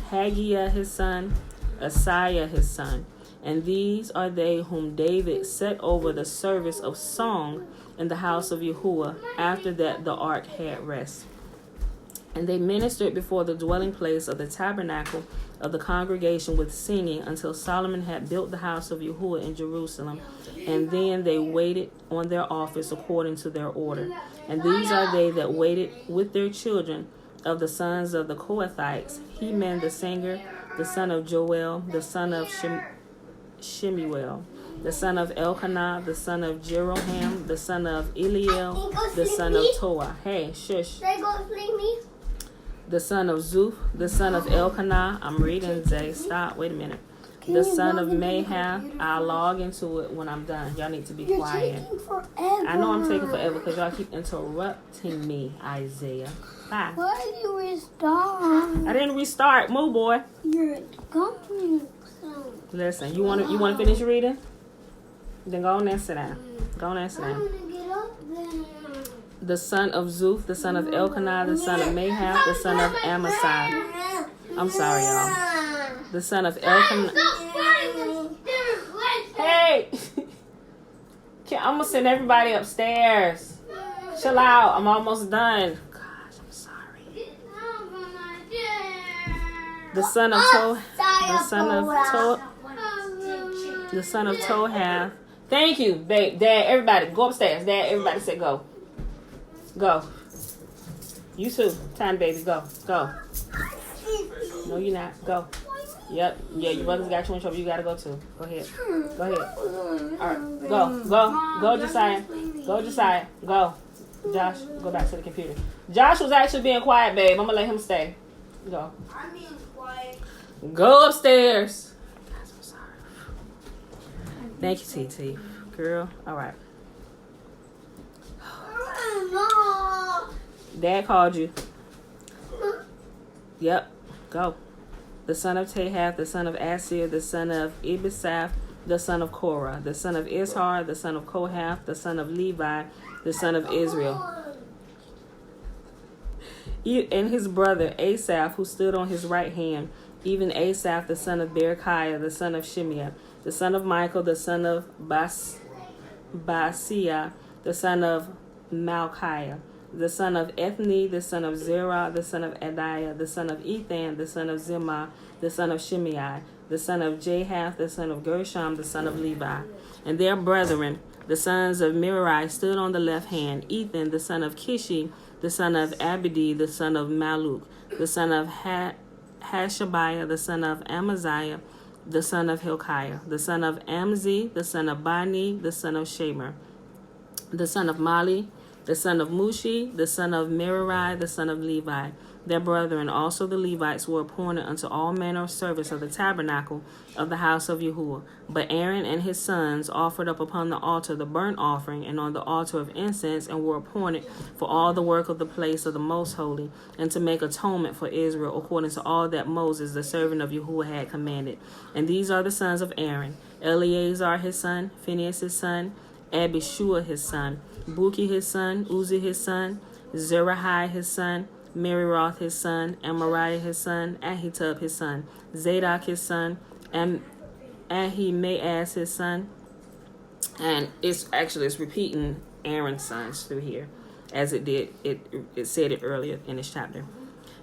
Haggiah his son, Asaiah his son. And these are they whom David set over the service of song in the house of Yahuwah, after that the ark had rest. And they ministered before the dwelling place of the tabernacle of the congregation with singing until Solomon had built the house of Yahuwah in Jerusalem. And then they waited on their office according to their order. And these are they that waited with their children of the sons of the Kohathites: Heman the singer, the son of Joel, the son of Shemuel, the son of Elkanah, the son of Jeroham, the son of Eliel, the son of Toah. Hey, shush. They go sleep me. The son of Zuph, the son of Elkanah. I'm reading, Zay. Stop. Wait a minute. The son of Mahath. I'll log into it when I'm done. Y'all need to be quiet. Forever. I know I'm taking forever because y'all keep interrupting me, Isaiah. Bye. Why did you restart? I didn't restart. Move, boy. You're going. Listen, you want to finish reading? Then go on there and sit down. Go on there and sit I'm down. gonna get up then. The son of Zuph, the son of Elkanah, the son of Mahath, the son of Amasai. I'm sorry, y'all. The son of Elkanah. Hey! I'm going to send everybody upstairs. Chill out. I'm almost done. Gosh, I'm sorry. The son of Tohath. Thank you, babe. Dad, everybody, go upstairs. Dad, everybody say go. Go. You too. Time, baby. Go. Go. No, you're not. Go. Yep. Yeah, your brother's got you in trouble. You got to go too. Go ahead. Go ahead. All right. Go. Go. Go, Josiah. Go, Josiah. Go. Josh, go back to the computer. Josh was actually being quiet, babe. I'm going to let him stay. Go. I'm being quiet. Go upstairs. Guys, I'm sorry. Thank you, TT. Girl. All right. Dad called you. Yep. Go. The son of Tahath, the son of Asir, the son of Ibisaph, the son of Korah, the son of Ishar, the son of Kohath, the son of Levi, the son of Israel. And his brother Asaph, who stood on his right hand, even Asaph, the son of Berechiah, the son of Shimeah, the son of Michael, the son of Baasiah, the son of Malchiah, the son of Ethni, the son of Zerah, the son of Adiah, the son of Ethan, the son of Zimmah, the son of Shimei, the son of Jahath, the son of Gershom, the son of Levi. And their brethren, the sons of Merari, stood on the left hand: Ethan, the son of Kishi, the son of Abdi, the son of Maluk, the son of Hashabiah, the son of Amaziah, the son of Hilkiah, the son of Amzi, the son of Bani, the son of Shemer, the son of Mali, the son of Mushi, the son of Merari, the son of Levi. Their brethren, also the Levites, were appointed unto all manner of service of the tabernacle of the house of Yahuwah. But Aaron and his sons offered up upon the altar the burnt offering and on the altar of incense, and were appointed for all the work of the place of the most holy, and to make atonement for Israel, according to all that Moses, the servant of Yahuwah, had commanded. And these are the sons of Aaron: Eleazar his son, Phinehas his son, Abishua his son, Buki his son, Uzi his son, Zerahai his son, Meriroth his son, Amariah his son, Ahitub his son, Zadok his son, and Ahimaaz his son. And it's repeating Aaron's sons through here, as it said it earlier in this chapter.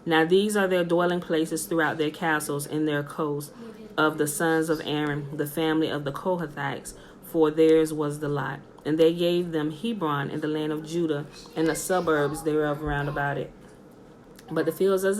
Now these are their dwelling places throughout their castles in their coasts of the sons of Aaron, the family of the Kohathites, for theirs was the lot. And they gave them Hebron in the land of Judah, and the suburbs thereof round about it. But the fields of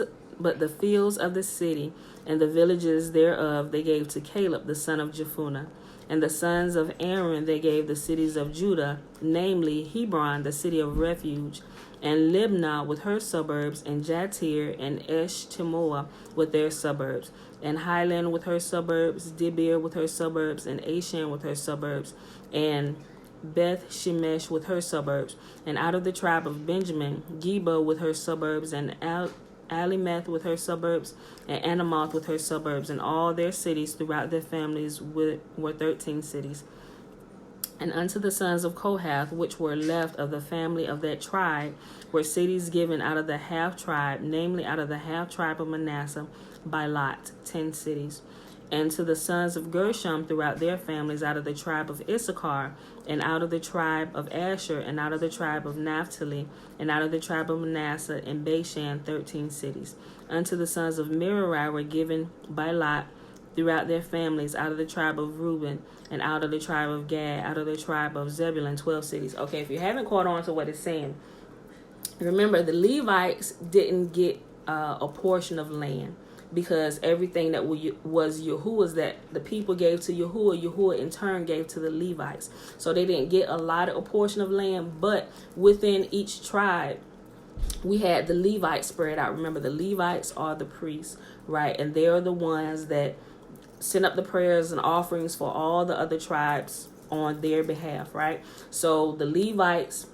the city and the villages thereof they gave to Caleb the son of Jephunneh. And the sons of Aaron they gave the cities of Judah, namely Hebron, the city of refuge, and Libnah with her suburbs, and Jatir and Eshtemoa with their suburbs, and Highland with her suburbs, Dibir with her suburbs, and Ashan with her suburbs, and Beth Shemesh with her suburbs. And out of the tribe of Benjamin, Geba with her suburbs, and Alimeth with her suburbs, and Anamoth with her suburbs, and all their cities throughout their families were 13 cities. And unto the sons of Kohath, which were left of the family of that tribe, were cities given out of the half tribe, namely out of the half tribe of Manasseh, by lot, 10 cities. And to the sons of Gershom throughout their families, out of the tribe of Issachar, and out of the tribe of Asher, and out of the tribe of Naphtali, and out of the tribe of Manasseh, and Bashan, 13 cities. Unto the sons of Merari were given by lot throughout their families, out of the tribe of Reuben, and out of the tribe of Gad, out of the tribe of Zebulun, 12 cities. Okay, if you haven't caught on to what it's saying, remember the Levites didn't get a portion of land, because everything that was Yahuwah's that the people gave to Yahuwah in turn gave to the Levites. So they didn't get a portion of land, but within each tribe, we had the Levites spread out. Remember, the Levites are the priests, right? And they're the ones that send up the prayers and offerings for all the other tribes on their behalf, right? So the Levites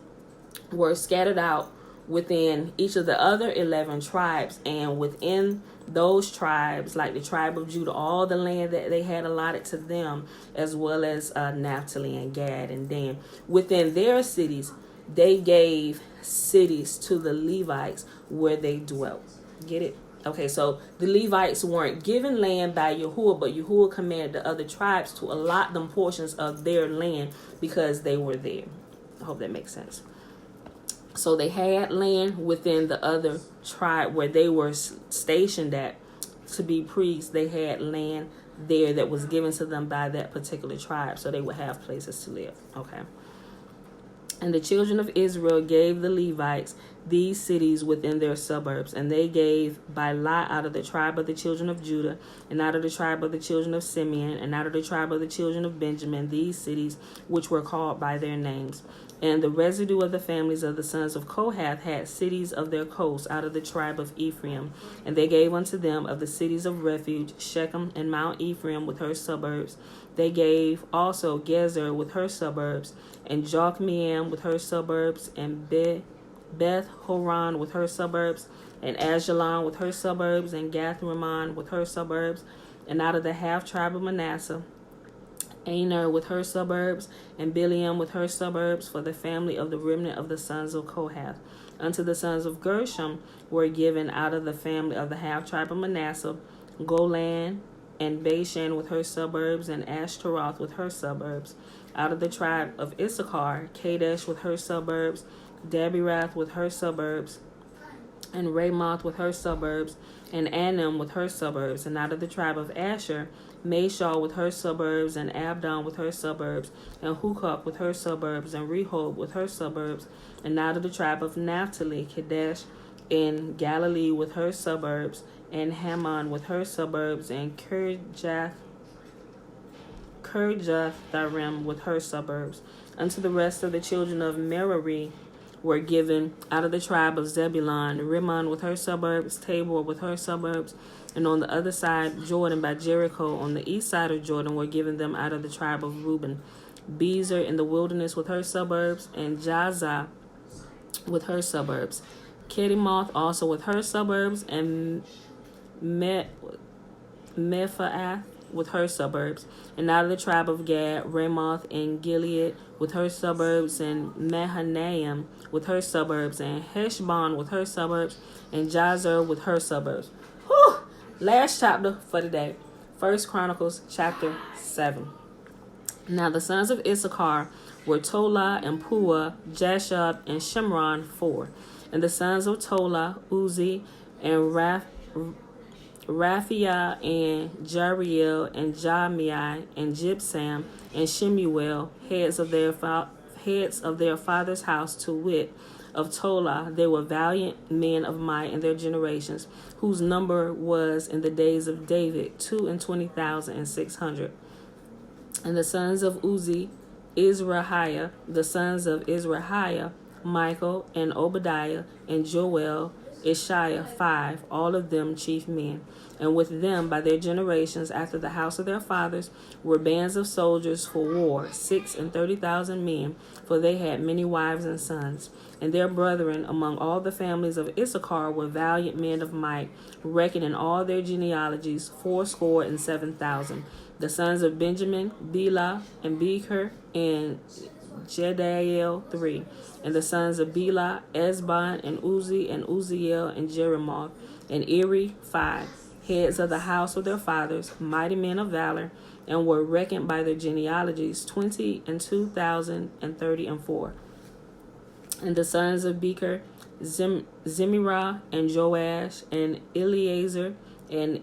were scattered out within each of the other 11 tribes, and within those tribes, like the tribe of Judah, all the land that they had allotted to them, as well as Naphtali and Gad and Dan, within their cities, they gave cities to the Levites where they dwelt. Get it? Okay, so the Levites weren't given land by Yahuwah, but Yahuwah commanded the other tribes to allot them portions of their land because they were there. I hope that makes sense. So they had land within the other tribe where they were stationed at to be priests. They had land there that was given to them by that particular tribe, so they would have places to live. Okay. And the children of Israel gave the Levites these cities within their suburbs, and they gave by lot out of the tribe of the children of Judah, and out of the tribe of the children of Simeon, and out of the tribe of the children of Benjamin, these cities which were called by their names. And the residue of the families of the sons of Kohath had cities of their coasts out of the tribe of Ephraim. And they gave unto them of the cities of refuge Shechem and Mount Ephraim with her suburbs. They gave also Gezer with her suburbs, and Jokmeam with her suburbs, and Beth Horon with her suburbs, and Ajalon with her suburbs, and Gath Rimmon with her suburbs. And out of the half tribe of Manasseh, Aner with her suburbs, and Bileam with her suburbs, for the family of the remnant of the sons of Kohath. Unto the sons of Gershom were given out of the family of the half tribe of Manasseh, Golan and Bashan with her suburbs, and Ashtaroth with her suburbs. Out of the tribe of Issachar, Kadesh with her suburbs, Dabirath with her suburbs, and Ramoth with her suburbs, and Anam with her suburbs. And out of the tribe of Asher, Mashal with her suburbs, and Abdon with her suburbs, and Hukok with her suburbs, and Rehob with her suburbs. And out of the tribe of Naphtali, Kadesh in Galilee with her suburbs, and Hammon with her suburbs, and Kirjath-Tharim with her suburbs. Unto the rest of the children of Merari were given out of the tribe of Zebulun, Rimmon with her suburbs, Tabor with her suburbs, and on the other side, Jordan by Jericho, on the east side of Jordan, were given them out of the tribe of Reuben, Bezer in the wilderness with her suburbs, and Jazza with her suburbs, Kedemoth also with her suburbs, and Mephaath with her suburbs, and out of the tribe of Gad, Ramoth in Gilead with her suburbs, and Mahanaim with her suburbs, and Heshbon with her suburbs, and Jazer with her suburbs. Whew! Last chapter for today, 1 Chronicles chapter 7. Now the sons of Issachar were Tola and Puah, Jashub, and Shimron 4. And the sons of Tola, Uzi, and Raphiah, and Jariel, and Jamiah, and Jibsam, and Shemuel, heads of their father's house, to wit, of Tola. They were valiant men of might in their generations, whose number was in the days of David 22,600. And the sons of Uzi, Izrahiah, the sons of Izrahiah, Michael, and Obadiah, and Joel, Ishiah 5, all of them chief men. And with them by their generations after the house of their fathers were bands of soldiers for war, 36,000 men, for they had many wives and sons. And their brethren among all the families of Issachar were valiant men of might, reckoning all their genealogies 7,000. The sons of Benjamin, Bela, and Becher, and Jediel 3. And the sons of Bela, Esbon, and Uzi, and Uziel, and Jeremoth, and Eri 5. heads of the house of their fathers, mighty men of valor, and were reckoned by their genealogies 20,034. And the sons of Becher, Zimirah, and Joash, and Eleazar, and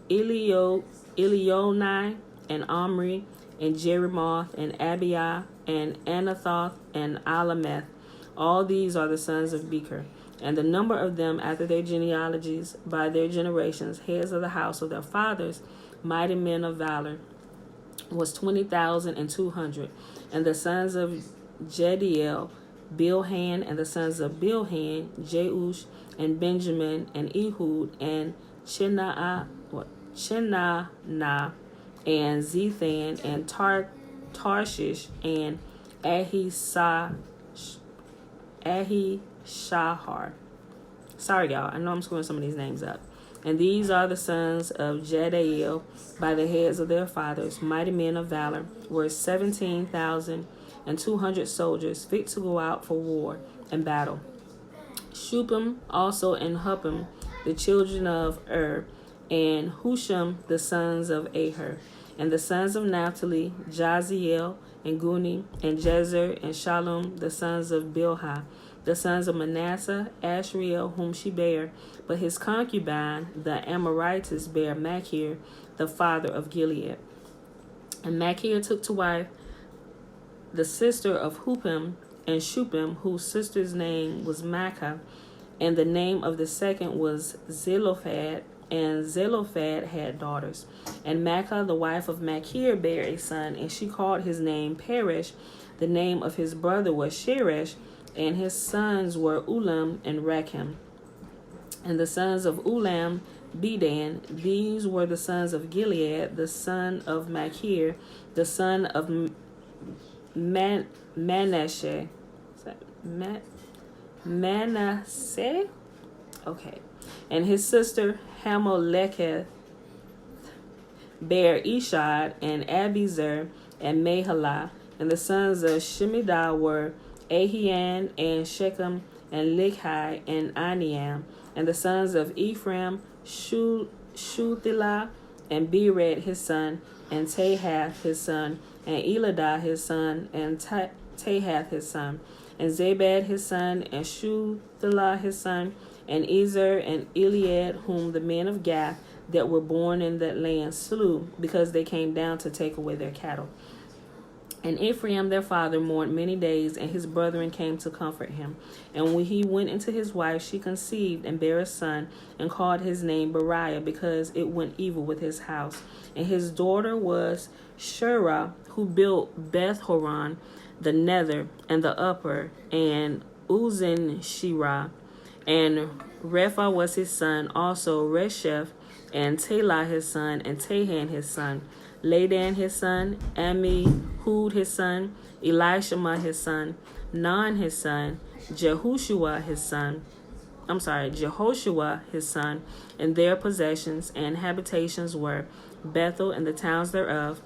Elionai, and Omri, and Jerimoth, and Abiah, and Anathoth, and Alameth. All these are the sons of Becher. And the number of them after their genealogies, by their generations, heads of the house of their fathers, mighty men of valor, was 20,200. And the sons of Jediel, Bilhan, and the sons of Bilhan, Jeush, and Benjamin, and Ehud, and Chenana, and Zethan, and Tarshish, and Ahishahar. Sorry, y'all. I know I'm screwing some of these names up. And these are the sons of Jediel by the heads of their fathers, mighty men of valor, were 17,200 soldiers fit to go out for war and battle. Shupim also and Huppim, the children of and Husham, the sons of Aher. And the sons of Naphtali, Jaziel, and Guni, and Jezer, and Shalom, the sons of Bilhah. The sons of Manasseh, Ashriel, whom she bare, but his concubine, the Amorites, bare Machir, the father of Gilead. And Machir took to wife the sister of Huppim and Shupim, whose sister's name was Maacah, and the name of the second was Zelophehad, and Zelophehad had daughters. And Maacah, the wife of Machir, bare a son, and she called his name Peresh. The name of his brother was Sheresh, and his sons were Ulam and Rakim. And the sons of Ulam, Bedan. These were the sons of Gilead, the son of Machir, the son of Manasseh. Manasseh? Okay. And his sister Hameleketh bare Ishad and Abiezer and Mahalah. And the sons of Shemidah were Ahian and Shechem and Lichai and Aniam. And the sons of Ephraim, Shuthelah and Bered his son, and Tahath his son, and Eladah his son, and Tahath his son, and Zabad his son, and Shuthelah his son, and Ezer and Eliad, whom the men of Gath that were born in that land slew, because they came down to take away their cattle. And Ephraim their father mourned many days, and his brethren came to comfort him. And when he went into his wife, she conceived and bare a son, and called his name Beriah, because it went evil with his house. And his daughter was Shurah, who built Beth Horon, the nether and the upper, and Uzin Shirah. And Repha was his son, also Resheph, and Telah his son, and Tahan his son, Ladan his son, Amihud his son, Elishama his son, Nun his son, Jehoshua his son, and their possessions and habitations were Bethel and the towns thereof,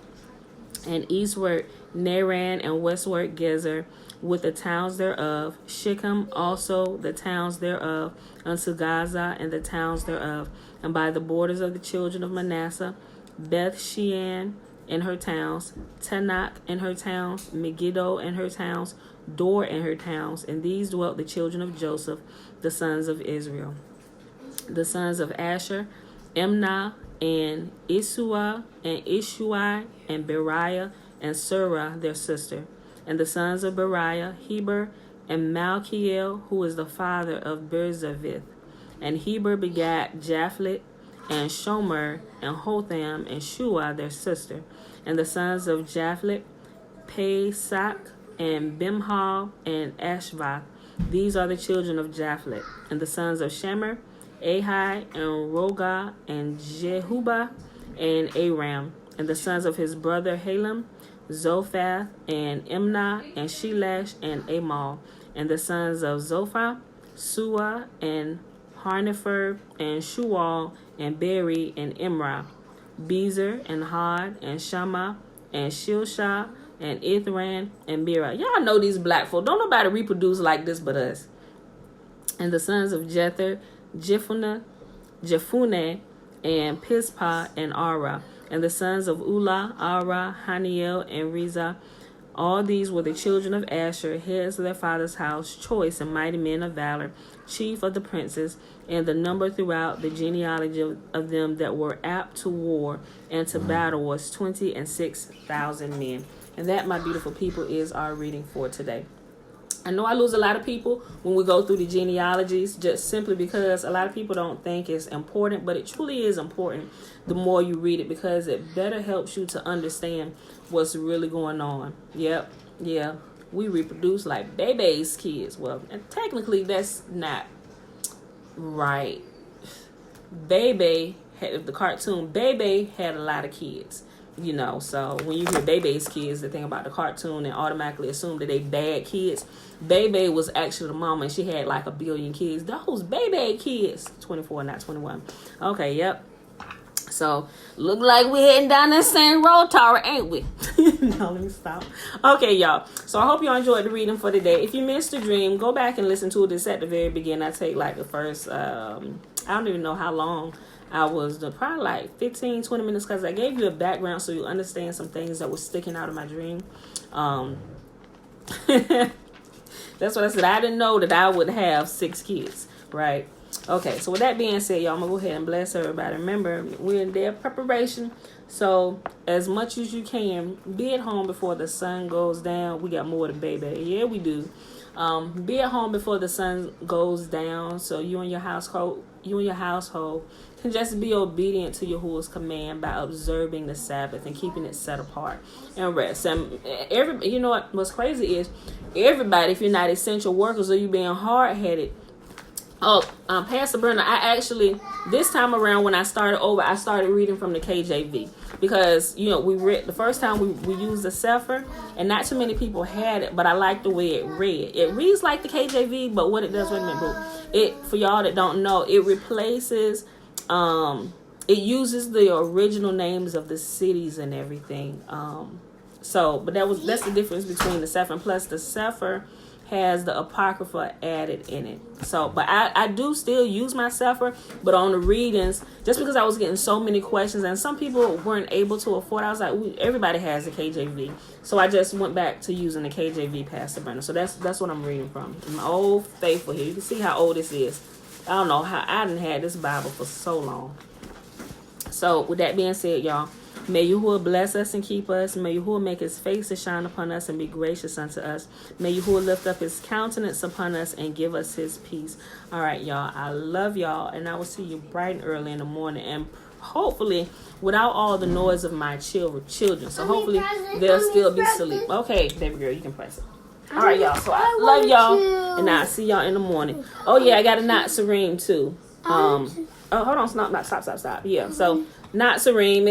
and eastward Naran and westward Gezer, with the towns thereof, Shechem also the towns thereof, unto Gaza and the towns thereof, and by the borders of the children of Manasseh, Beth Shean and her towns, Tanakh and her towns, Megiddo and her towns, Dor and her towns, and these dwelt the children of Joseph, the sons of Israel. The sons of Asher, Imnah, and Isua, and Ishui, and Beriah, and Surah their sister. And the sons of Beriah, Heber, and Malchiel, who is the father of Berzavith. And Heber begat Japhlet, and Shomer, and Hotham, and Shua their sister. And the sons of Japhlet, Pesach, and Bimhal, and Ashvath. These are the children of Japhlet. And the sons of Shemer, Ahai, and Roga, and Jehuba, and Aram. And the sons of his brother Halem, Zophath, and Imnah, and Shelash, and Amal. And the sons of Zophah, Sua, and Harnefer, and Shual, and Beri, and Imrah, Bezer, and Had, and Shammah, and Shilshah, and Ithran, and Bera. Y'all know these black folk. Don't nobody reproduce like this but us. And the sons of Jether, Jephunneh, and Pispa, and Ara. And the sons of Ulah, Ara, Haniel, and Rizah. All these were the children of Asher, heads of their father's house, choice and mighty men of valor, chief of the princes, and the number throughout the genealogy of them that were apt to war and to battle was 26,000 men. And that, my beautiful people, is our reading for today. I know I lose a lot of people when we go through the genealogies, just simply because a lot of people don't think it's important, but it truly is important the more you read it, because it better helps you to understand what's really going on. Yep, yeah, we reproduce like baby's kids. Well, and technically that's not right. The cartoon Bebe had a lot of kids. You know, so when you hear Bebe's kids, they think about the cartoon and automatically assume that they bad kids. Bebe was actually the mama, and she had like 1 billion kids. Those Bebe kids, 24, not 21. Okay, yep. So look like we're heading down that same road, Tara, ain't we? No, let me stop. Okay, y'all. So I hope y'all enjoyed the reading for today. If you missed the dream, go back and listen to it. It's at the very beginning. I take like the first, I don't even know how long. I was probably like 15, 20 minutes, because I gave you a background so you understand some things that were sticking out of my dream. That's what I said. I didn't know that I would have 6 kids, right? Okay, so with that being said, y'all, I'm going to go ahead and bless everybody. Remember, we're in their preparation. So as much as you can, be at home before the sun goes down. We got more than baby. Yeah, we do. Be at home before the sun goes down, so you and your household can just be obedient to Yahuwah's command by observing the Sabbath and keeping it set apart and rest. And you know what's crazy is everybody, if you're not essential workers or you being hard-headed. Pastor Brenda, I actually, this time around when I started over, I started reading from the KJV, because, you know, we read the first time we used the Sefer, and not too many people had it, but I like the way it read. It reads like the KJV, but what it does, wait a minute, boo. For y'all that don't know, it replaces, it uses the original names of the cities and everything. But that's the difference between the Sefer, and plus the Sefer has the Apocrypha added in it. So, but I do still use my Sefer, but on the readings, just because I was getting so many questions and some people weren't able to afford, I was like, everybody has the KJV. So I just went back to using the KJV, Pastor Brenda. So that's what I'm reading from. I'm old faithful here. You can see how old this is. I don't know how I didn't have this Bible for so long. So with that being said, y'all, may Yahuwah bless us and keep us. May Yahuwah make his face to shine upon us and be gracious unto us. May Yahuwah lift up his countenance upon us and give us his peace. All right, y'all. I love y'all, and I will see you bright and early in the morning, and hopefully without all the noise of my children. So hopefully they'll still be asleep. Okay, baby girl, you can press it. All right, y'all. So I love y'all, and I'll see y'all in the morning. Oh yeah, I got a Natsarim too. Oh, hold on, stop. Yeah, so Natsarim,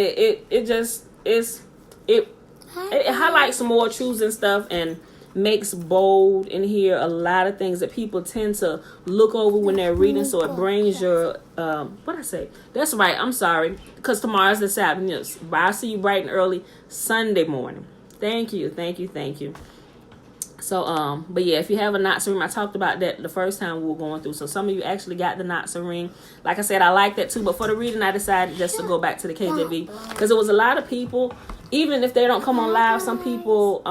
it highlights some more truths and stuff, and makes bold in here a lot of things that people tend to look over when they're reading. So it brings your what I say? That's right. I'm sorry, because tomorrow's the Sabbath. But I'll see you bright and early Sunday morning. Thank you. So, but yeah, if you have a Natsarim, I talked about that the first time we were going through. So some of you actually got the Natsarim. Like I said, I like that too. But for the reading, I decided just to go back to the KJV, because it was a lot of people, even if they don't come on live, some people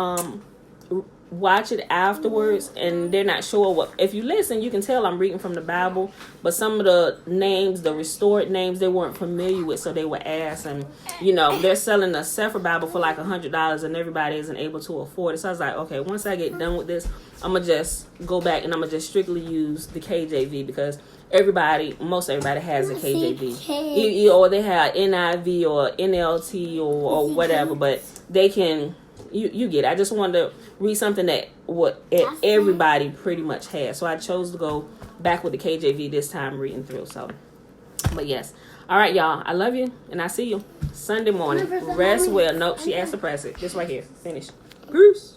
watch it afterwards and they're not sure what. If you listen, you can tell I'm reading from the Bible, but some of the names, the restored names, they weren't familiar with, so they were asked. And you know, they're selling a Sefer Bible for like $100, and everybody isn't able to afford it. So I was like, okay, once I get done with this, I'm gonna just go back and I'm gonna just strictly use the KJV, because most everybody has a KJV, or they have NIV or NLT or whatever, but they can. You get it. I just wanted to read something that everybody pretty much has. So I chose to go back with the KJV this time reading through. So, but yes. All right, y'all. I love you, and I see you Sunday morning. Rest well. Nope, she asked to press it. This right here. Finish. Peace.